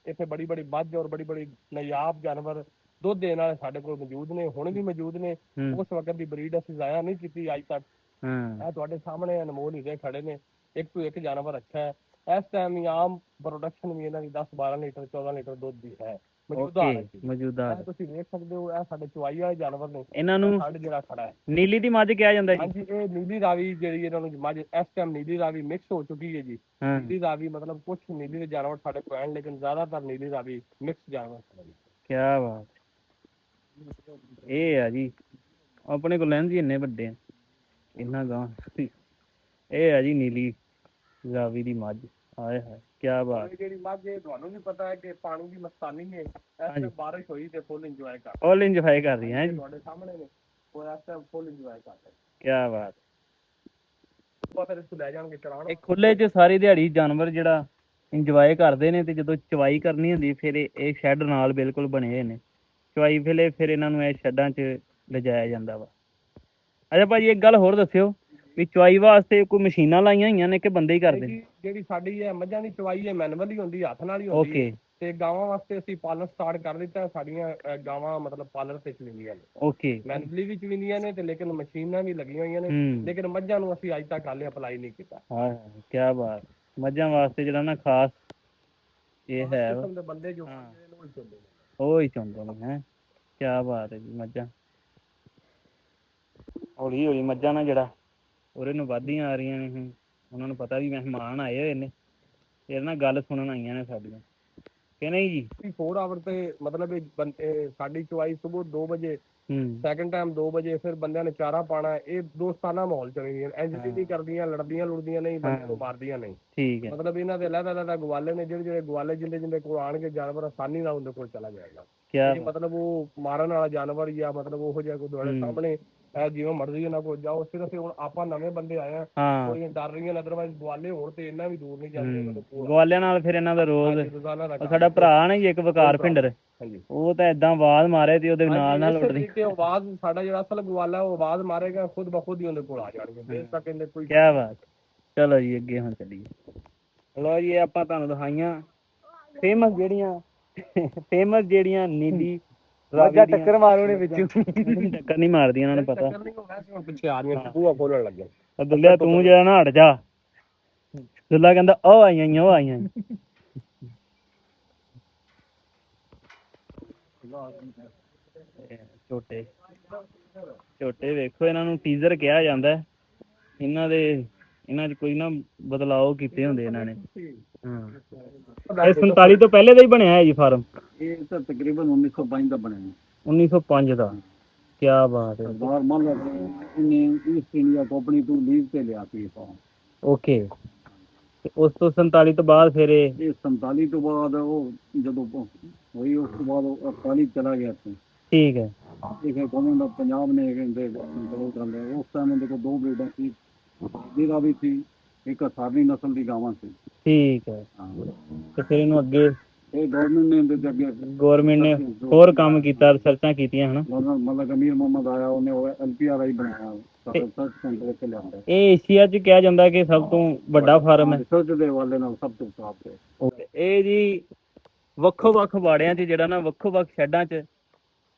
ਇੱਥੇ ਬੜੀ ਬੜੀ ਮੱਝ ਔਰ ਬੜੀ ਬੜੀ ਨਾਯਾਬ ਜਾਨਵਰ ਦੁੱਧ ਦੇਣ ਵਾਲੇ ਸਾਡੇ ਕੋਲ ਮੌਜੂਦ ਨੇ, ਹੁਣ ਵੀ ਮੌਜੂਦ ਨੇ। ਉਸ ਵਕਤ ਦੀ ਬਰੀਡ ਅਸੀਂ ਜ਼ਾਇਆ ਨਹੀਂ ਕੀਤੀ ਅੱਜ ਤੱਕ। ਇਹ ਤੁਹਾਡੇ ਸਾਹਮਣੇ ਅਨਮੋਲ ਹੀਰੇ ਖੜੇ ਨੇ, ਇੱਕ ਤੋਂ ਇੱਕ ਜਾਨਵਰ ਅੱਛਾ ਹੈ। ਇਸ ਟਾਈਮ ਵੀ ਆਮ ਪ੍ਰੋਡਕਸ਼ਨ ਵੀ ਇਹਨਾਂ ਦੀ 10-12 ਲੀਟਰ 14 ਲੀਟਰ ਦੁੱਧ ਦੀ ਹੈ ਮੌਜੂਦਾ। ਤੁਸੀਂ ਵੇਖ ਸਕਦੇ ਹੋ ਇਹ ਸਾਡੇ ਚੁਆਈ ਵਾਲੇ ਜਾਨਵਰ ਨੇ। ਇਹਨਾਂ ਨੂੰ ਸਾਡੇ ਜਿਹੜਾ ਖੜਾ ਹੈ ਨੀਲੀ ਦੀ ਮੱਝ ਕਿਹਾ ਜਾਂਦਾ ਹੈ। ਹਾਂਜੀ, ਇਹ ਨੀਲੀ ਰਾਵੀ ਜਿਹੜੀ ਇਹਨਾਂ ਨੂੰ ਮੱਝ ਇਸ ਟਾਈਮ ਨੀਲੀ ਰਾਵੀ ਮਿਕਸ ਹੋ ਚੁੱਕੀ ਹੈ ਜੀ। ਨੀਲੀ ਰਾਵੀ ਮਤਲਬ ਕੁਛ ਨੀਲੀ ਦੇ ਜਾਨਵਰ ਸਾਡੇ ਕੋਲ, ਲੇਕਿਨ ਜ਼ਿਆਦਾਤਰ ਨੀਲੀ ਰਾਵੀ ਮਿਕਸ ਜਾਨਵਰ। ਕਿਆ ਬਾਤ। ਇਹ ਆ ਜੀ ਆਪਣੇ ਕੋਲ ਲੈਂਦੀ ਇੰਨੇ ਵੱਡੇ ਆ ਇੰਨਾ ਗਾਂ। ਇਹ ਆ ਜੀ ਨੀਲੀ ਰਾਵੀ ਦੀ ਮੱਝ। ਆਏ ਹਾਏ ਕੀ ਬਾਤ। ਜਿਹੜੀ ਮੱਝ ਇਹ ਤੁਹਾਨੂੰ ਵੀ ਪਤਾ ਹੈ ਕਿ ਪਾਣੀ ਦੀ ਮਸਤਾਨੀ ਹੈ। ਹਾਂਜੀ ਬਾਰਿਸ਼ ਹੋਈ ਤੇ ਫੁੱਲ ਇੰਜੋਏ ਕਰ ਫੁੱਲ ਇੰਜੋਏ ਕਰ ਰਹੀ ਹੈ ਜੀ। ਤੁਹਾਡੇ ਸਾਹਮਣੇ ਨੇ ਉਹ ਇਸ ਟਾਈਮ ਫੁੱਲ ਇੰਜੋਏ ਕਰ ਰਹੇ। ਕੀ ਬਾਤ। ਆਪਾਂ ਫਿਰ ਇਸ ਲੈ ਜਾਣਗੇ ਚਰਾਉਣ। ਇਹ ਖੁੱਲੇ 'ਚ ਸਾਰੀ ਦਿਹਾੜੀ ਜਾਨਵਰ ਜਿਹੜਾ ਇੰਜੋਏ ਕਰਦੇ ਨੇ ਤੇ ਜਦੋਂ ਚਵਾਈ ਕਰਨੀ ਹੁੰਦੀ ਫਿਰ ਇਹ ਸ਼ੈੱਡ ਨਾਲ ਬਿਲਕੁਲ ਬਣੇ ਹੋਏ ਨੇ। ਚਵਾਈ ਵੇਲੇ ਫਿਰ ਇਹਨਾਂ ਨੂੰ ਇਹ ਸ਼ੈੱਡਾਂ 'ਚ ਲਿਜਾਇਆ ਜਾਂਦਾ ਵਾ। ਅੱਛਾ ਭਾਜੀ ਇੱਕ ਗੱਲ ਹੋਰ ਦੱਸਿਓ ਵੀ ਚਵਾਈ ਵਾਸਤੇ ਕੋਈ ਮਸ਼ੀਨਾਂ ਲਾਈਆਂ ਹੋਈਆਂ ਨੇ ਕਿ ਬੰਦੇ ਹੀ ਕਰਦੇ ਨੇ? ਜਿਹੜੀ ਸਾਡੀ ਹੈ ਮੱਝਾਂ ਦੀ ਚਵਾਈ ਹੈ ਮੈਨੂਅਲ ਹੀ ਹੁੰਦੀ, ਹੱਥ ਨਾਲ ਹੀ ਹੁੰਦੀ ਹੈ। ਤੇ ਗਾਵਾਂ ਵਾਸਤੇ ਅਸੀਂ ਪਾਲਰ ਸਟਾਰਟ ਕਰ ਦਿੱਤਾ। ਸਾਡੀਆਂ ਗਾਵਾਂ ਮਤਲਬ ਪਾਲਰ ਤੇ ਚਵਿੰਦੀਆਂ ਨੇ। ਓਕੇ ਮੈਨੂਅਲੀ ਵੀ ਚਵਿੰਦੀਆਂ ਨੇ ਤੇ ਲੇਕਿਨ ਮਸ਼ੀਨਾਂ ਵੀ ਲੱਗੀਆਂ ਹੋਈਆਂ ਨੇ। ਲੇਕਿਨ ਮੱਝਾਂ ਨੂੰ ਅਸੀਂ ਅੱਜ ਤੱਕ ਹਾਲੇ ਅਪਲਾਈ ਨਹੀਂ ਕੀਤਾ। ਹਾਂ ਕੀ ਬਾਤ। ਮੱਝਾਂ ਵਾਸਤੇ ਜਿਹੜਾ ਨਾ ਖਾਸ ਇਹ ਹੈ ਦੇ ਬੰਦੇ ਜੋ ਉਹ ਹੀ ਚਾਹੁੰਦੇ ਨੇ ਹੈ। ਕੀ ਬਾਤ ਹੈ ਜੀ। ਮੱਝਾਂ ਹੌਲੀ ਹੌਲੀ ਮੱਝਾਂ ਨਾ ਜਿਹੜਾ ਉਹਦੇ ਨੂੰ ਵੱਧਦੀਆਂ ਆ ਰਹੀਆਂ ਨੇ। ਹੁਣ ਉਹਨਾਂ ਨੂੰ ਪਤਾ ਵੀ ਮਹਿਮਾਨ ਆਏ ਹੋਏ ਨੇ ਫਿਰ ਨਾ ਗੱਲ ਸੁਣਨ ਆਈਆਂ ਨੇ ਸਾਡੀਆਂ ਕਿ ਨਹੀਂ ਜੀ। 4 ਆਵਰ ਤੇ ਮਤਲਬ ਸਾਡੀ ਚਵਾਈ ਸੁਬਹ 2 ਵਜੇ ਸੈਕਿੰਡ ਟਾਈਮ 2 ਵਜੇ ਫਿਰ ਬੰਦਿਆਂ ਨੇ ਚਾਰਾ ਪਾਣਾ। ਇਹ ਦੋਸਤਾਨਾ ਮਾਹੌਲ ਚੱਲਦੀਆਂ ਇੰਜ ਨਹੀਂ ਕਰਦੀਆਂ, ਲੜਦੀਆਂ ਲੁੜਦੀਆਂ ਨਹੀਂ, ਬੰਦੇ ਨੂੰ ਮਾਰਦੀਆਂ ਨਹੀਂ। ਠੀਕ ਹੈ ਮਤਲਬ ਇਹਨਾਂ ਦੇ ਅਲੱਗ ਗਵਾਲੇ ਨੇ ਜਿਹੜੇ ਗਵਾਲੇ ਜਿੰਦੇ ਕੋਲ ਆਣਗੇ ਜਾਨਵਰ ਆਸਾਨੀ ਨਾਲ ਉਹਦੇ ਕੋਲ ਚਲਾ ਜਾਏਗਾ। ਮਤਲਬ ਉਹ ਮਾਰਨ ਵਾਲਾ ਜਾਨਵਰ ਜਾਂ ਮਤਲਬ ਉਹੋ ਜਿਹਾ ਕੋਈ ਤੁਹਾਡੇ ਸਾਹਮਣੇ ਜਿਵੇਂ ਮਰਜ਼ੀ ਉਹਨਾਂ ਕੋਲ ਜਾਓ। ਸਿਰਫ ਹੁਣ ਆਪਾਂ ਨਵੇਂ ਬੰਦੇ ਆਏ ਆ ਥੋੜੀਆਂ ਡਰ ਰਹੀਆਂ ਨੇ। ਅਦਰਵਾਈਜ਼ ਗਵਾਲੇ ਹੋਣ ਤੇ ਇੰਨਾ ਵੀ ਦੂਰ ਨਹੀਂ ਜਾਂਦੇ। ਗਵਾਲਿਆਂ ਨਾਲ ਫਿਰ ਇਹਨਾਂ ਦਾ ਰੋਜ਼ ਸਾਡਾ ਭਰਾ ਨਾ ਜੀ ਇੱਕ ਵਕਾਰ ਭਿੰਡਰ ਉਹ ਤਾਂ ਏਦਾਂ ਆਵਾਜ਼ ਮਾਰੇ ਤੇ ਉਹਦੇ ਨਾਲ ਉੱਡਦੀ ਆਵਾਜ਼। ਸਾਡਾ ਜਿਹੜਾ ਅਸਲ ਗਵਾਲਾ ਉਹ ਆਵਾਜ਼ ਮਾਰੇਗਾ ਖੁਦ ਬਖੁਦ ਹੀ ਉਹਦੇ ਕੋਲ ਆ ਜਾਣਗੇ। ਦੇਰ ਤੱਕ ਇਹਨੇ ਕੋਈ ਕੀ ਬਾਤ। ਚਲੋ ਜੀ ਅੱਗੇ ਹੁਣ ਚੱਲੀਏ। ਲਓ ਜੀ ਆਪਾਂ ਤੁਹਾਨੂੰ ਦਿਖਾਈਆਂ ਫੇਮਸ ਜਿਹੜੀਆਂ ਨੀਲੀ ਰਾਵੀ ਟੱਕਰ ਮਾਰੂ ਨੇ ਵਿੱਚੋਂ ਟੱਕਰ ਨਹੀਂ ਮਾਰਦੀਆਂ ਉਹਨਾਂ ਨੂੰ ਪਤਾ ਪਿੱਛੇ ਆ ਰਹੀਆਂ ਬੂਹਾ ਖੋਲਣ ਲੱਗੇ। ਦੁੱਲਿਆ ਤੂੰ ਜਿਹੜਾ ਨਾ ਹਟ ਜਾ। ਦੁੱਲਾ ਕਹਿੰਦਾ ਉਹ ਆਈਆਂ ਉਹ ਆਈਆਂ। ਝੋਟੇ ਝੋਟੇ ਵੇਖੋ ਇਹਨਾਂ ਨੂੰ ਟੀਜ਼ਰ ਕਿਹਾ ਜਾਂਦਾ। ਇਹਨਾਂ 'ਚ ਕੋਈ ਨਾ ਬਦਲਾਅ ਕੀਤੇ ਹੁੰਦੇ ਇਹਨਾਂ ਨੇ। ਹਾਂ ਇਹ 47 ਤੋਂ ਪਹਿਲੇ ਦਾ ਹੀ ਬਣਿਆ ਹੈ ਜੀ ਫਾਰਮ। ਇਹ ਤਾਂ ਤਕਰੀਬਨ 1905 ਦਾ ਬਣਿਆ। 1905 ਦਾ। ਕੀ ਬਾਤ ਹੈ। ਸਰਦਾਰ ਮਾਲਾ ਨੇ ਈਸਟ ਇੰਡੀਆ ਕੰਪਨੀ ਤੋਂ ਲੀਜ਼ ਤੇ ਲਿਆ ਸੀ ਫਾਰਮ। ਓਕੇ ਤੇ ਉਸ ਤੋਂ 47 ਤੋਂ ਬਾਅਦ ਫਿਰ ਇਹ 47 ਤੋਂ ਬਾਅਦ ਉਹ ਜਦੋਂ ਹੋਈ ਉਸ ਤੋਂ ਬਾਅਦ ਉਹ 48 ਚਲਾ ਗਿਆ ਸੀ। ਠੀਕ ਹੈ। ਇਹ ਗਵਰਨਮੈਂਟ ਆਫ ਪੰਜਾਬ ਨੇ ਕਹਿੰਦੇ ਉਸ ਟਾਈਮ ਉਹਦੇ ਕੋਲ 2 ਬਰੀਡਾਂ ਸੀ। ਜਿਹਦਾ ਵੀ ਸੀ ਇੱਕ ਅਸਾਵੀ ਨਸਲ ਦੀ ਗਾਵਾਂ ਸੀ। ਠੀਕ ਹੈ ਤੇ ਫਿਰ ਇਹਨੂੰ ਅੱਗੇ ਇਹ ਗਵਰਨਮੈਂਟ ਨੇ ਹੋਰ ਕੰਮ ਕੀਤਾ ਰਿਸਰਚਾਂ ਕੀਤੀਆਂ ਹਨਾ। ਮਤਲਬ ਅਮੀਰ ਮੁਹੰਮਦ ਆਇਆ ਉਹਨੇ LPRI ਬਣਾਇਆ ਰਿਸਰਚ ਸੈਂਟਰ ਇੱਥੇ ਲਿਆਂਦਾ। ਇਹ ਏਸ਼ੀਆ 'ਚ ਕਿਹਾ ਜਾਂਦਾ ਕਿ ਸਭ ਤੋਂ ਵੱਡਾ ਫਾਰਮ ਹੈ ਰਿਸਰਚ ਦੇ ਹਵਾਲੇ ਨਾਲ ਸਭ ਤੋਂ ਟਾਪ ਤੇ। ਇਹ ਜੀ ਵੱਖੋ ਵੱਖ ਵਾੜਿਆਂ 'ਚ ਜਿਹੜਾ ਨਾ ਵੱਖੋ ਵੱਖ ਸ਼ੈੱਡਾਂ 'ਚ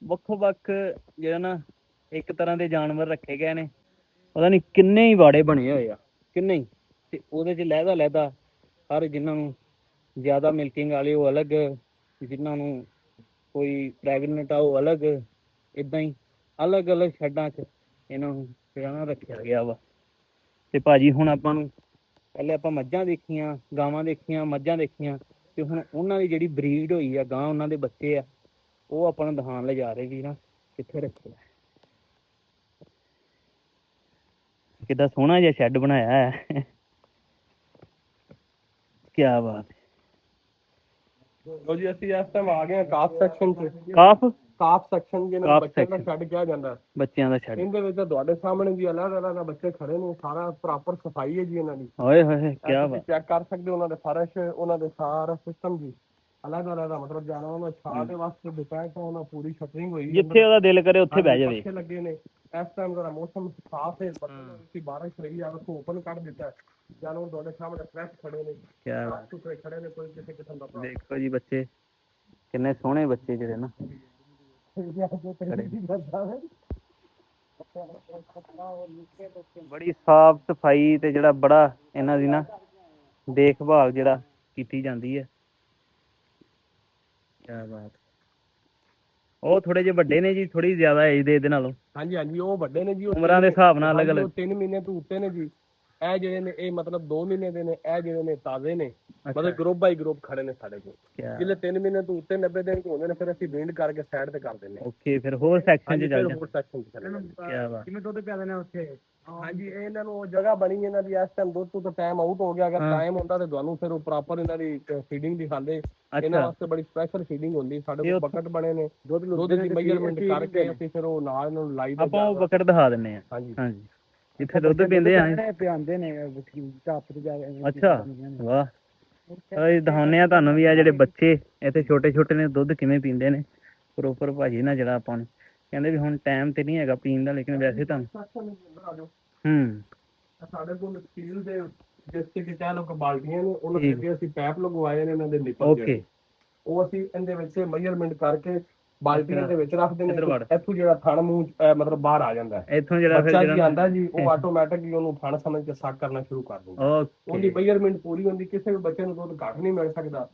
ਵੱਖੋ ਵੱਖ ਜਿਹੜਾ ਨਾ ਇੱਕ ਤਰ੍ਹਾਂ ਦੇ ਜਾਨਵਰ ਰੱਖੇ ਗਏ ਨੇ। ਪਤਾ ਨਹੀਂ ਕਿੰਨੇ ਹੀ ਵਾੜੇ ਬਣੇ ਹੋਏ ਆ ਕਿੰਨੇ ਹੀ। ਤੇ ਉਹਦੇ 'ਚ ਲਹਿਦਾ ਹਰ ਜਿਹਨਾਂ ਨੂੰ ਜ਼ਿਆਦਾ ਮਿਲਕਿੰਗ ਵਾਲੇ ਉਹ ਅਲੱਗ, ਜਿਹਨਾਂ ਨੂੰ ਕੋਈ ਪ੍ਰੈਗਨੈਂਟ ਆ ਉਹ ਅਲੱਗ। ਇੱਦਾਂ ਹੀ ਅਲੱਗ ਅਲੱਗ ਸ਼ੈੱਡਾਂ 'ਚ ਇਹਨਾਂ ਨੂੰ ਜਿਹੜਾ ਨਾ ਰੱਖਿਆ ਗਿਆ ਵਾ। ਤੇ ਭਾਜੀ ਹੁਣ ਆਪਾਂ ਨੂੰ ਪਹਿਲੇ ਆਪਾਂ ਮੱਝਾਂ ਦੇਖੀਆਂ, ਗਾਵਾਂ ਦੇਖੀਆਂ, ਮੱਝਾਂ ਦੇਖੀਆਂ ਤੇ ਹੁਣ ਉਹਨਾਂ ਦੀ ਜਿਹੜੀ ਬਰੀਡ ਹੋਈ ਆ ਗਾਂ ਉਹਨਾਂ ਦੇ ਬੱਚੇ ਆ ਉਹ ਆਪਾਂ ਨੂੰ ਦਿਖਾਉਣ ਲੈ ਜਾ ਰਹੇ ਵੀ ਨਾ ਕਿੱਥੇ ਰੱਖਿਆ। ਕਿੱਦਾਂ ਸੋਹਣਾ ਜਿਹਾ ਸ਼ੈੱਡ ਬਣਾਇਆ ਹੈ। ਕੀ ਬਾਤ ਹੈ। ਲੋ ਜੀ ਅਸੀਂ ਇਸ ਟਾਈਮ ਆ ਗਏ ਹਾਂ ਕਾਫ ਸੈਕਸ਼ਨ 'ਚ। ਕਾਫ ਸੈਕਸ਼ਨ ਜਿਹਨੂੰ ਬੱਚਿਆਂ ਦਾ ਸ਼ੈੱਡ ਕਿਹਾ ਜਾਂਦਾ। ਬੱਚਿਆਂ ਦਾ ਸ਼ੈੱਡ। ਇਹਦੇ ਵਿੱਚ ਤੁਹਾਡੇ ਸਾਹਮਣੇ ਜੀ ਅਲੱਗ ਬੱਚੇ ਖੜੇ ਨੇ। ਸਾਰਾ ਪ੍ਰੋਪਰ ਸਫਾਈ ਹੈ ਜੀ ਇਹਨਾਂ ਦੀ। ਓਏ ਹੋਏ ਕੀ ਬਾਤ। ਚੈੱਕ ਕਰ ਸਕਦੇ ਹੋ ਉਹਨਾਂ ਦੇ ਫਰਸ਼, ਉਹਨਾਂ ਦੇ ਸਾਰਾ ਸਿਸਟਮ ਜੀ ਅਲੱਗ ਮਤਲਬ ਜਾਨਵਰਾਂ ਨੂੰ ਛਾਂ ਦੇ ਵਾਸਤੇ ਦੁਪਹਿਰ ਉਹਨਾਂ ਪੂਰੀ ਸ਼ਟਰਿੰਗ ਹੋਈ। ਜਿੱਥੇ ਉਹਦਾ ਦਿਲ ਕਰੇ ਉੱਥੇ ਬਹਿ ਜਾਵੇ। ਲੱਗੇ ਨੇ ਇਸ ਟਾਈਮ ਦਾ ਮੌਸਮ ਸਾਫ਼ ਹੈ। ਬਾਰਿਸ਼ ਰਹੀ ਆ ਓਪਨ ਕਰ ਦਿੱਤਾ। ਜਾਨਵਰ ਤੁਹਾਡੇ ਸਾਹਮਣੇ ਫਰੈਸ਼ ਖੜੇ ਨੇ। ਖੜੇ ਨੇ ਕੋਈ ਕਿਸੇ ਕਿਸਮ ਦਾ। ਦੇਖੋ ਜੀ ਬੱਚੇ ਕਿੰਨੇ ਸੋਹਣੇ ਬੱਚੇ ਜਿਹੜੇ ਨਾ ਬੜੀ ਸਾਫ ਸਫਾਈ ਤੇ ਜਿਹੜਾ ਬੜਾ ਇਹਨਾਂ ਦੀ ਨਾ ਦੇਖਭਾਲ ਜਿਹੜਾ ਕੀਤੀ ਜਾਂਦੀ ਹੈ। ਕਿਆ ਬਾਤ। ਉਹ ਥੋੜੇ ਜਿਹੇ ਵੱਡੇ ਨੇ ਜੀ, ਥੋੜੀ ਜ਼ਿਆਦਾ ਏਜ ਦੇ ਇਹਦੇ ਨਾਲੋਂ। ਹਾਂਜੀ ਉਹ ਵੱਡੇ ਨੇ ਜੀ। ਉਮਰਾਂ ਦੇ ਹਿਸਾਬ ਨਾਲ ਅਲੱਗ ਅਲੱਗ 3 ਮਹੀਨੇ ਤੋਂ ਉੱਤੇ ਨੇ ਜੀ। ਇਹ ਜਿਹੜੇ ਨੇ ਇਹ ਮਤਲਬ 2 ਮਹੀਨੇ ਦੇ ਨੇ, ਇਹ ਜਿਹੜੇ ਨੇ ਤਾਜ਼ੇ ਨੇ, ਮਤਲਬ ਗਰੁੱਪ ਬਾਈ ਗਰੁੱਪ ਖੜੇ ਨੇ ਸਾਡੇ ਕੋਲ। ਜਿਹੜੇ 3 ਮਹੀਨੇ ਤੋਂ ਉੱਤੇ 90 ਦਿਨ ਹੁੰਦੇ ਨੇ ਫਿਰ ਅਸੀਂ ਬੀਂਡ ਕਰਕੇ ਸਾਈਡ ਤੇ ਕਰ ਦਿੰਦੇ ਹਾਂ। ਓਕੇ, ਫਿਰ ਹੋਰ ਸੈਕਸ਼ਨ 'ਚ ਚੱਲ ਹੋਰ ਸੈਕਸ਼ਨ 'ਚ ਚਲੇ ਜਾਂਦੇ। ਕੀ ਬਾਤ। ਕਿਵੇਂ ਦੁੱਧ ਪਿਆ ਦੇਣਾ ਉੱਥੇ? ਹਾਂਜੀ, ਇਹਨਾਂ ਨੂੰ ਜਗ੍ਹਾ ਬਣੀ ਇਹਨਾਂ ਦੀ, ਇਸ ਟਾਈਮ ਦੁੱਧ ਤੋਂ ਟਾਈਮ ਆਊਟ ਹੋ ਗਿਆ, ਅਗਰ ਟਾਈਮ ਹੁੰਦਾ ਤੇ ਤੁਹਾਨੂੰ ਫਿਰ ਉਹ ਪ੍ਰੋਪਰ ਇਹਨਾਂ ਦੀ ਫੀਡਿੰਗ ਦਿਖਾਉਂਦੇ। ਇਹਨਾਂ ਵਾਸਤੇ ਬੜੀ ਸਪੈਸ਼ਲ ਫੀਡਿੰਗ ਹੁੰਦੀ। ਸਾਡੇ ਕੋਲ ਬਕਟ ਬਣੇ ਨੇ, ਦੁੱਧ ਦੀ ਮੈਜ਼ਰਮੈਂਟ ਕਰਕੇ ਅਸੀਂ ਫਿਰ ਉਹ ਨਾਲ ਇਹਨਾਂ ਨੂੰ ਲਾਈ ਆਪਾਂ ਉਹ ਬਕਟ ਦਿਖਾ ਦਿੰਨੇ ਆ। ਹਾਂਜੀ ਹਾਂਜੀ, ਜਿੱਥੇ ਦੁੱਧ ਪੀਂਦੇ ਆ ਪਿਆਉਂਦੇ ਨੇ ਟੱਪ ਤੇ ਜਾ ਕੇ। ਅੱਛਾ, ਵਾਹ। ਅਸੀਂ ਦਿਖਾਉਂਦੇ ਆ ਤੁਹਾਨੂੰ ਵੀ ਆ ਜਿਹੜੇ ਬੱਚੇ ਇੱਥੇ ਛੋਟੇ ਛੋਟੇ ਨੇ ਦੁੱਧ ਕਿਵੇਂ ਪੀਂਦੇ ਨੇ ਪ੍ਰੋਪਰ। ਭਾਜੀ ਨਾ ਜਿਹੜਾ ਆਪਾਂ ਨੂੰ ਕਹਿੰਦੇ ਵੀ ਹੁਣ ਟਾਈਮ ਤੇ ਨਹੀਂ ਹੈਗਾ ਪੀਣ ਦਾ, ਲੇਕਿਨ ਵੈਸੇ ਤਾਂ ਸਾਡੇ ਕੋਲ ਸਟੀਲ ਦੇ ਜਿਸ ਤੇ ਕਿ ਕਹਿ ਲੋ ਕਿ ਬਾਲਟੀਆਂ ਨੇ, ਉਹਨਾਂ ਦੇ ਅਸੀਂ ਪੈਪ ਲਗਵਾਏ ਨੇ ਇਹਨਾਂ ਦੇ ਨਿੱਪਲ ਜਿਹੜੇ, ਉਹ ਅਸੀਂ ਇਹਦੇ ਵਿੱਚ ਮੈਜ਼ਰਮੈਂਟ ਕਰਕੇ ਬਾਲਟੀਆਂ ਦੇ ਵਿੱਚ ਰੱਖਦੇ ਨੇ। ਇੱਥੋਂ ਜਿਹੜਾ ਥਣ ਮੂੰਹ ਮਤਲਬ ਬਾਹਰ ਆ ਜਾਂਦਾ, ਇੱਥੋਂ ਜਿਹੜਾ ਬੱਚਾ ਜੀ ਆਂਦਾ ਜੀ, ਉਹ ਆਟੋਮੈਟਿਕ ਹੀ ਉਹਨੂੰ ਥਣ ਸਮਝ ਕੇ ਸਾਕ ਕਰਨਾ ਸ਼ੁਰੂ ਕਰ ਦਿੰਦਾ। ਉਹਦੀ ਮੈਜ਼ਰਮੈਂਟ ਪੂਰੀ ਹੁੰਦੀ, ਕਿਸੇ ਵੀ ਬੱਚੇ ਨੂੰ ਦੁੱਧ ਘੱਟ ਨਹੀਂ ਮਿਲ ਸਕਦਾ।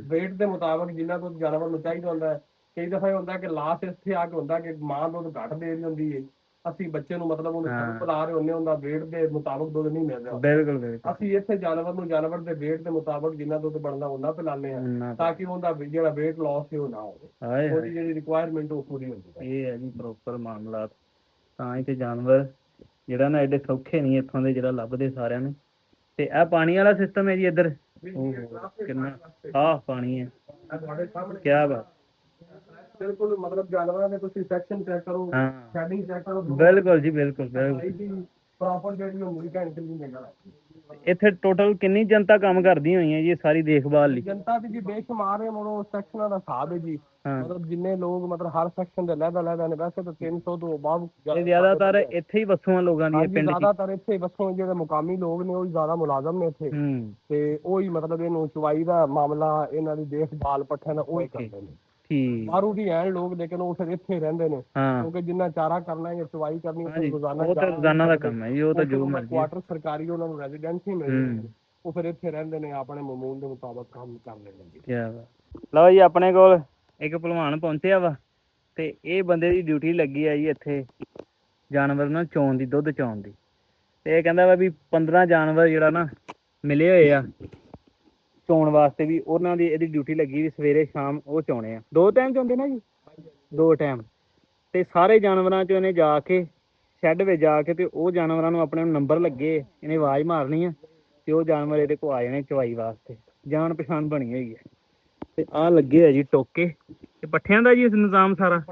ਵੇਟ ਦੇ ਮੁਤਾਬਕ ਜਿੰਨਾ ਦੁੱਧ ਜਾਨਵਰ ਨੂੰ ਚਾਹੀਦਾ ਹੁੰਦਾ ਹੈ। ਕਈ ਦਫਾ ਇਹ ਹੁੰਦਾ ਕਿ ਲਾਸਟ ਇੱਥੇ ਆ ਕੇ ਹੁੰਦਾ ਕਿ ਮਾਂ ਦੁੱਧ ਘੱਟ ਦੇ ਰਹੀ ਹੁੰਦੀ ਹੈ, ਅਸੀਂ ਬੱਚੇ ਨੂੰ ਮਤਲਬ ਉਹਨੂੰ ਸਭ ਬੁਲਾ ਰਹੇ ਹੁੰਦੇ, ਉਹਦਾ ਵੇਟ ਦੇ ਮੁਤਾਬਕ ਦੁੱਧ ਨਹੀਂ ਮਿਲ ਰਿਹਾ। ਬਿਲਕੁਲ, ਅਸੀਂ ਇੱਥੇ ਜਾਨਵਰ ਨੂੰ ਜਾਨਵਰ ਦੇ ਵੇਟ ਦੇ ਮੁਤਾਬਕ ਜਿੰਨਾ ਦੁੱਧ ਬਣਦਾ ਉਹਨਾਂ ਪਿਲਾਉਂਦੇ ਆ, ਤਾਂ ਕਿ ਉਹਦਾ ਜਿਹੜਾ ਵੇਟ ਲਾਸ ਹੈ ਉਹ ਨਾ ਹੋਵੇ, ਉਹਦੀ ਜਿਹੜੀ ਰਿਕੁਆਇਰਮੈਂਟ ਉਹ ਪੂਰੀ ਹੁੰਦੀ ਹੈ। ਇਹ ਹੈ ਜੀ ਪ੍ਰੋਪਰ ਮਾਮਲਾ। ਤਾਂ ਹੀ ਤੇ ਜਾਨਵਰ ਜਿਹੜਾ ਨਾ ਐਡੇ ਸੌਖੇ ਨਹੀਂ ਇੱਥੋਂ ਦੇ, ਜਿਹੜਾ ਲੱਭਦੇ ਸਾਰਿਆਂ ਨੂੰ। ਤੇ ਇਹ ਪਾਣੀ ਵਾਲਾ ਸਿਸਟਮ ਹੈ ਜੀ ਇੱਧਰ, ਕਿੰਨਾ ਸਾਫ਼ ਪਾਣੀ ਹੈ, ਕਿਆ ਬਾਤ। ਬਿਲਕੁਲ, ਮਤਲਬ ਜਾਨਵਰਾਂ ਦੇ ਤੁਸੀਂ ਸੈਕਸ਼ਨ ਚੈੱਕ ਕਰੋ, ਸ਼ੈਡਿੰਗ ਚੈੱਕ ਕਰੋ। ਬਿਲਕੁਲ ਜੀ, ਬਿਲਕੁਲ ਬਿਲਕੁਲ ਪ੍ਰੋਪਰ ਜਿਹੜੀ ਹੁੰਦੀ ਕੈਂਟਲ ਨਹੀਂ ਦੇਗਾ। ਇੱਥੇ ਟੋਟਲ ਕਿੰਨੀ ਜਨਤਾ ਕੰਮ ਕਰਦੀ ਹੋਈ ਹੈ ਜੀ ਸਾਰੀ ਦੇਖਭਾਲ ਲਈ? ਜਨਤਾ ਦੀ ਜੀ ਬੇਸ਼ੁਮਾਰ ਹੈ, ਮਤਲਬ ਸੈਕਸ਼ਨਾਂ ਦਾ ਹਿਸਾਬ ਹੈ ਜੀ। ਮਤਲਬ ਜਿੰਨੇ ਲੋਕ ਮਤਲਬ ਹਰ ਸੈਕਸ਼ਨ ਦੇ ਲਹਿਦਾ ਨੇ, ਵੈਸੇ ਤਾਂ 300 ਤੋਂ ਬਾਅਦ ਜ਼ਿਆਦਾਤਰ ਇੱਥੇ ਹੀ ਵਸੋਂ ਲੋਕਾਂ ਦੀ ਪਿੰਡ, ਜ਼ਿਆਦਾਤਰ ਇੱਥੇ ਵਸੋਂ ਜਿਹੜੇ ਮੁਕਾਮੀ ਲੋਕ ਨੇ ਉਹ ਜ਼ਿਆਦਾ ਮੁਲਾਜ਼ਮ ਨੇ ਇੱਥੇ, ਤੇ ਉਹੀ ਮਤਲਬ ਇਹਨੂੰ ਚਵਾਈ ਦਾ ਮਾਮਲਾ, ਇਹਨਾਂ ਦੀ ਦੇਖਭਾਲ ਪੱਠਿਆਂ ਦਾ ਉਹੀ ਕਰਦੇ ਨੇ। ਬਾਹਰੋਂ ਵੀ ਐਨ ਲੋਕ, ਲੇਕਿਨ ਉਹ ਫਿਰ ਇੱਥੇ ਰਹਿੰਦੇ ਨੇ, ਕਿਉਂਕਿ ਜਿੰਨਾ ਚਾਰਾ ਕਰਨਾ ਹੈ, ਚਵਾਈ ਕਰਨੀ, ਰੋਜ਼ਾਨਾ ਦਾ ਕੰਮ ਹੈ ਜੀ। ਉਹ ਤਾਂ ਜੋ ਮਰਜ਼ੀ ਕੁਆਟਰ ਸਰਕਾਰੀ ਉਹਨਾਂ ਨੂੰ ਰੈਜ਼ੀਡੈਂਸੀ ਮਿਲਦੀ, ਉਹ ਫਿਰ ਇੱਥੇ ਰਹਿੰਦੇ ਨੇ, ਆਪਣੇ ਮਾਮੂਲ ਦੇ ਮੁਤਾਬਕ ਕੰਮ ਕਰ ਲੈਂਦੇ। ਲਓ ਜੀ, ਆਪਣੇ ਕੋਲ ਇੱਕ ਭਲਵਾਨ ਪਹੁੰਚਿਆ ਵਾ, ਤੇ ਇਹ ਬੰਦੇ ਦੀ ਡਿਊਟੀ ਲੱਗੀ ਆ ਜੀ ਇੱਥੇ ਜਾਨਵਰ ਨੂੰ ਚੋਣ ਦੀ, ਦੁੱਧ ਚੋਣ ਦੀ। ਤੇ ਇਹ ਕਹਿੰਦਾ ਵਾ ਵੀ 15 ਜਾਨਵਰ ਜਿਹੜਾ ਨਾ ਮਿਲੇ ਹੋਏ ਆ ਚੋਣ ਵਾਸਤੇ, ਵੀ ਉਹਨਾਂ ਦੀ ਇਹਦੀ ਡਿਊਟੀ ਲੱਗੀ ਵੀ ਸਵੇਰੇ ਸ਼ਾਮ ਉਹ ਚੋਣੇ ਆ। 2 ਟਾਈਮ ਚੋਂਦੇ ਨਾ ਜੀ, 2 ਟਾਈਮ। ਤੇ ਸਾਰੇ ਜਾਨਵਰਾਂ 'ਚ ਇਹਨੇ ਜਾ ਕੇ ਸ਼ੈੱਡ ਵਿੱਚ ਜਾ ਕੇ, ਤੇ ਉਹ ਜਾਨਵਰਾਂ ਨੂੰ ਆਪਣੇ ਨੰਬਰ ਲੱਗੇ, ਇਹਨੇ ਆਵਾਜ਼ ਮਾਰਨੀ ਆ, ਤੇ ਉਹ ਜਾਨਵਰ ਇਹਦੇ ਕੋਲ ਆ ਜਾਣੇ ਚਵਾਈ ਵਾਸਤੇ। ਜਾਣ ਪਛਾਣ ਬਣੀ ਹੋਈ ਹੈ। ਤੇ ਆਹ ਲੱਗੇ ਹੋਏ ਜੀ ਟੋਕੇ, ਤੇ ਪੱਠਿਆਂ ਦਾ ਜੀ ਨਿਜ਼ਾਮ ਸਾਰਾ।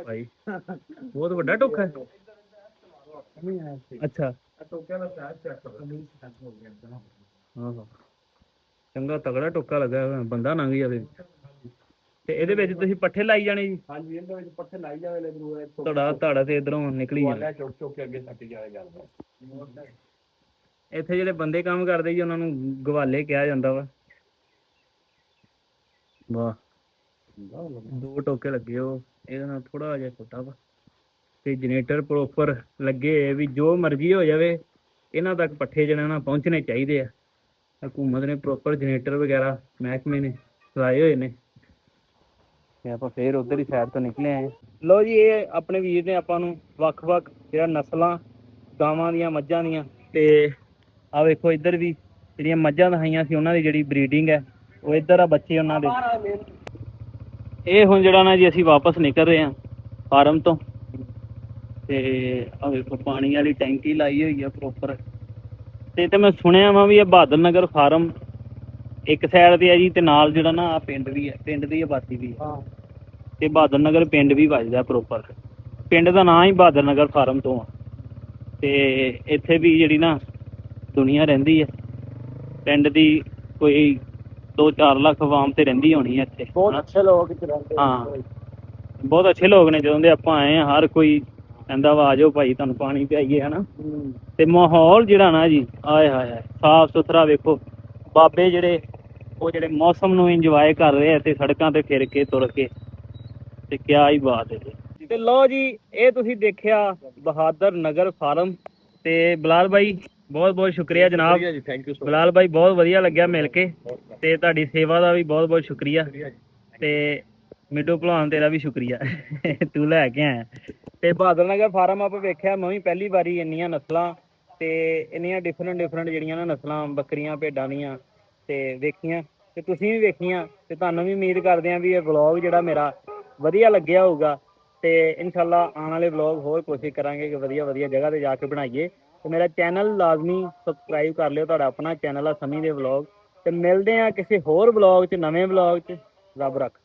ਭਾਈ ਬਹੁਤ ਵੱਡਾ ਟੋਕਾ ਹੈ। ਅੱਛਾ, ਚੰਗਾ ਤਗੜਾ ਟੋਕਾ ਲੱਗਾ, ਬੰਦਾ ਲੰਘ ਜਾਵੇ। ਤੇ ਇਹਦੇ ਵਿੱਚ ਤੁਸੀਂ ਪੱਠੇ ਲਾਈ ਜਾਣੇ ਜੀ? ਹਾਂਜੀ, ਇਹਦੇ ਵਿੱਚ ਪੱਠੇ ਲਾਈ ਜਾਣੇ ਨੇ, ਧੜਾ ਤੇ ਇਧਰੋਂ ਨਿਕਲੀ ਜਾਣਾ, ਚੁੱਕ ਚੁੱਕ ਕੇ ਅੱਗੇ ਸੱਟੀ ਜਾਇਆ ਜਾਂਦਾ। ਇੱਥੇ ਜਿਹੜੇ ਬੰਦੇ ਕੰਮ ਕਰਦੇ ਜੀ ਉਹਨਾਂ ਨੂੰ ਗਵਾਲੇ ਕਿਹਾ ਜਾਂਦਾ ਵਾ। ਵਾਹ, 2 ਟੋਕੇ ਲੱਗੇ, ਉਹ ਇਹਦੇ ਨਾਲ ਥੋੜਾ ਜਿਹਾ ਛੋਟਾ ਵਾ। ਤੇ ਜਨਰੇਟਰ ਪ੍ਰੋਪਰ ਲੱਗੇ, ਵੀ ਜੋ ਮਰਜ਼ੀ ਹੋ ਜਾਵੇ ਇਹਨਾਂ ਤੱਕ ਪੱਠੇ ਜਿਹੜੇ ਨਾ ਪਹੁੰਚਣੇ ਚਾਹੀਦੇ ਆ। ਹਕੂਮਤ ਨੇ ਪ੍ਰੋਪਰ ਜਨਰੇਟਰ ਵਗੈਰਾ ਮਹਿਕਮੇ ਨੇ ਚਲਾਏ ਹੋਏ ਨੇ। ਤੇ ਆਪਾਂ ਫੇਰ ਉਧਰ ਹੀ ਸਾਈਡ ਤੋਂ ਨਿਕਲੇ ਆਏ। ਲਓ ਜੀ, ਇਹ ਆਪਣੇ ਵੀਰ ਨੇ ਆਪਾਂ ਨੂੰ ਵੱਖ-ਵੱਖ ਜਿਹੜਾ ਨਸਲਾਂ ਗਾਵਾਂ ਦੀਆਂ, ਮੱਝਾਂ ਦੀਆਂ, ਤੇ ਆਹ ਵੇਖੋ ਇੱਧਰ ਵੀ ਜਿਹੜੀਆਂ ਮੱਝਾਂ ਦਿਖਾਈਆਂ ਸੀ ਉਹਨਾਂ ਦੀ ਜਿਹੜੀ ਬਰੀਡਿੰਗ ਹੈ ਉਹ ਇੱਧਰ ਆ, ਬੱਚੇ ਉਹਨਾਂ ਦੇ। ਇਹ ਹੁਣ ਜਿਹੜਾ ਨਾ ਜੀ ਅਸੀਂ ਵਾਪਸ ਨਿਕਲ ਰਹੇ ਹਾਂ ਫਾਰਮ ਤੋਂ। ਤੇ ਆਹ ਵੇਖੋ ਪਾਣੀ ਵਾਲੀ ਟੈਂਕੀ ਲਾਈ ਹੋਈ ਆ ਪ੍ਰੋਪਰ। ਤੇ ਮੈਂ ਸੁਣਿਆ ਵਾ ਵੀ ਇਹ ਬਹਾਦਰ ਨਗਰ ਫਾਰਮ ਇੱਕ ਸਾਈਡ ਤੇ ਆ ਜੀ, ਤੇ ਨਾਲ ਜਿਹੜਾ ਨਾ ਆਹ ਪਿੰਡ ਵੀ ਹੈ, ਪਿੰਡ ਦੀ ਆਬਾਦੀ ਵੀ ਹੈ। ਤੇ ਬਹਾਦਰ ਨਗਰ ਪਿੰਡ ਵੀ ਵੱਜਦਾ ਪ੍ਰੋਪਰ। ਪਿੰਡ ਦਾ ਨਾਂ ਹੀ ਬਹਾਦਰ ਨਗਰ ਫਾਰਮ ਤੋਂ ਆ। ਤੇ ਇੱਥੇ ਵੀ ਜਿਹੜੀ ਨਾ ਦੁਨੀਆ ਰਹਿੰਦੀ ਹੈ, ਪਿੰਡ ਦੀ ਕੋਈ 2-4 ਲੱਖ ਆਵਾਮ ਤੇ ਰਹਿੰਦੀ ਹੋਣੀ ਹੈ ਇੱਥੇ। ਬਹੁਤ ਅੱਛੇ ਲੋਕ ਰਹਿੰਦੇ। ਹਾਂ, ਬਹੁਤ ਅੱਛੇ ਲੋਕ ਨੇ। ਜਦੋਂ ਦੇ ਆਪਾਂ ਆਏ ਆ ਹਰ ਕੋਈ ਕਹਿੰਦਾ ਵਾ ਆ ਜਾਓ ਭਾਈ ਤੁਹਾਨੂੰ ਪਾਣੀ ਪਿਆਈਏ, ਹਨਾ। ਤੇ ਮਾਹੌਲ ਜਿਹੜਾ ਨਾ ਜੀ, ਆਏ ਹਾਏ, ਸਾਫ ਸੁਥਰਾ। ਵੇਖੋ ਬਾਬੇ ਜਿਹੜੇ ਉਹ ਜਿਹੜੇ ਮੌਸਮ ਨੂੰ ਇੰਜੋਏ ਕਰ ਰਹੇ ਆ ਤੇ ਸੜਕਾਂ ਤੇ ਫਿਰ ਕੇ ਤੁਰ ਕੇ, ਤੇ ਕਿਆ ਹੀ ਬਾਤ ਹੈ ਜੀ। ਤੇ ਲਓ ਜੀ, ਇਹ ਤੁਸੀਂ ਦੇਖਿਆ ਬਹਾਦਰ ਨਗਰ ਫਾਰਮ। ਤੇ ਬਲਾਲ ਭਾਈ ਬਹੁਤ ਬਹੁਤ ਸ਼ੁਕਰੀਆ ਜਨਾਬ। ਬਲਾਲ ਭਾਈ ਬਹੁਤ ਵਧੀਆ ਲੱਗਿਆ ਮਿਲ ਕੇ, ਤੇ ਤੁਹਾਡੀ ਸੇਵਾ ਦਾ ਵੀ ਬਹੁਤ ਬਹੁਤ ਸ਼ੁਕਰੀਆ। ਤੇ ਮਿੱਟੂ ਭਲਵਾਨ ਤੇਰਾ ਵੀ ਸ਼ੁਕਰੀਆ ਤੂੰ ਲੈ ਕੇ ਆਇਆ। ਤੇ ਬਹਾਦਰ ਨਗਰ ਫਾਰਮ ਆਪਾਂ ਵੇਖਿਆ, ਮੈਂ ਵੀ ਪਹਿਲੀ ਵਾਰੀ ਇੰਨੀਆਂ ਨਸਲਾਂ ਤੇ ਇੰਨੀਆਂ ਡਿਫਰੈਂਟ ਜਿਹੜੀਆਂ ਨਾ ਨਸਲਾਂ ਬੱਕਰੀਆਂ ਭੇਡਾਂ ਦੀਆਂ ਤੇ ਵੇਖੀਆਂ, ਤੇ ਤੁਸੀਂ ਵੀ ਵੇਖੀਆਂ, ਤੇ ਤੁਹਾਨੂੰ ਵੀ ਉਮੀਦ ਕਰਦੇ ਹਾਂ ਵੀ ਇਹ ਵਲੌਗ ਜਿਹੜਾ ਮੇਰਾ ਵਧੀਆ ਲੱਗਿਆ ਹੋਊਗਾ। ਤੇ ਇਨਸ਼ਾਅੱਲਾ ਆਉਣ ਵਾਲੇ ਵਲੌਗ ਹੋਰ ਕੋਸ਼ਿਸ਼ ਕਰਾਂਗੇ ਕਿ ਵਧੀਆ ਵਧੀਆ ਜਗ੍ਹਾ ਤੇ ਜਾ ਕੇ ਬਣਾਈਏ। ਤੇ ਮੇਰਾ ਚੈਨਲ ਲਾਜ਼ਮੀ ਸਬਸਕ੍ਰਾਈਬ ਕਰ ਲਿਓ, ਤੁਹਾਡਾ ਆਪਣਾ ਚੈਨਲ ਆ ਸਮੀ ਦੇ ਵਲੌਗ। ਤੇ ਮਿਲਦੇ ਆ ਕਿਸੇ ਹੋਰ ਵਲੌਗ 'ਚ, ਨਵੇਂ ਵਲੌਗ 'ਚ। ਰੱਬ ਰੱਖ।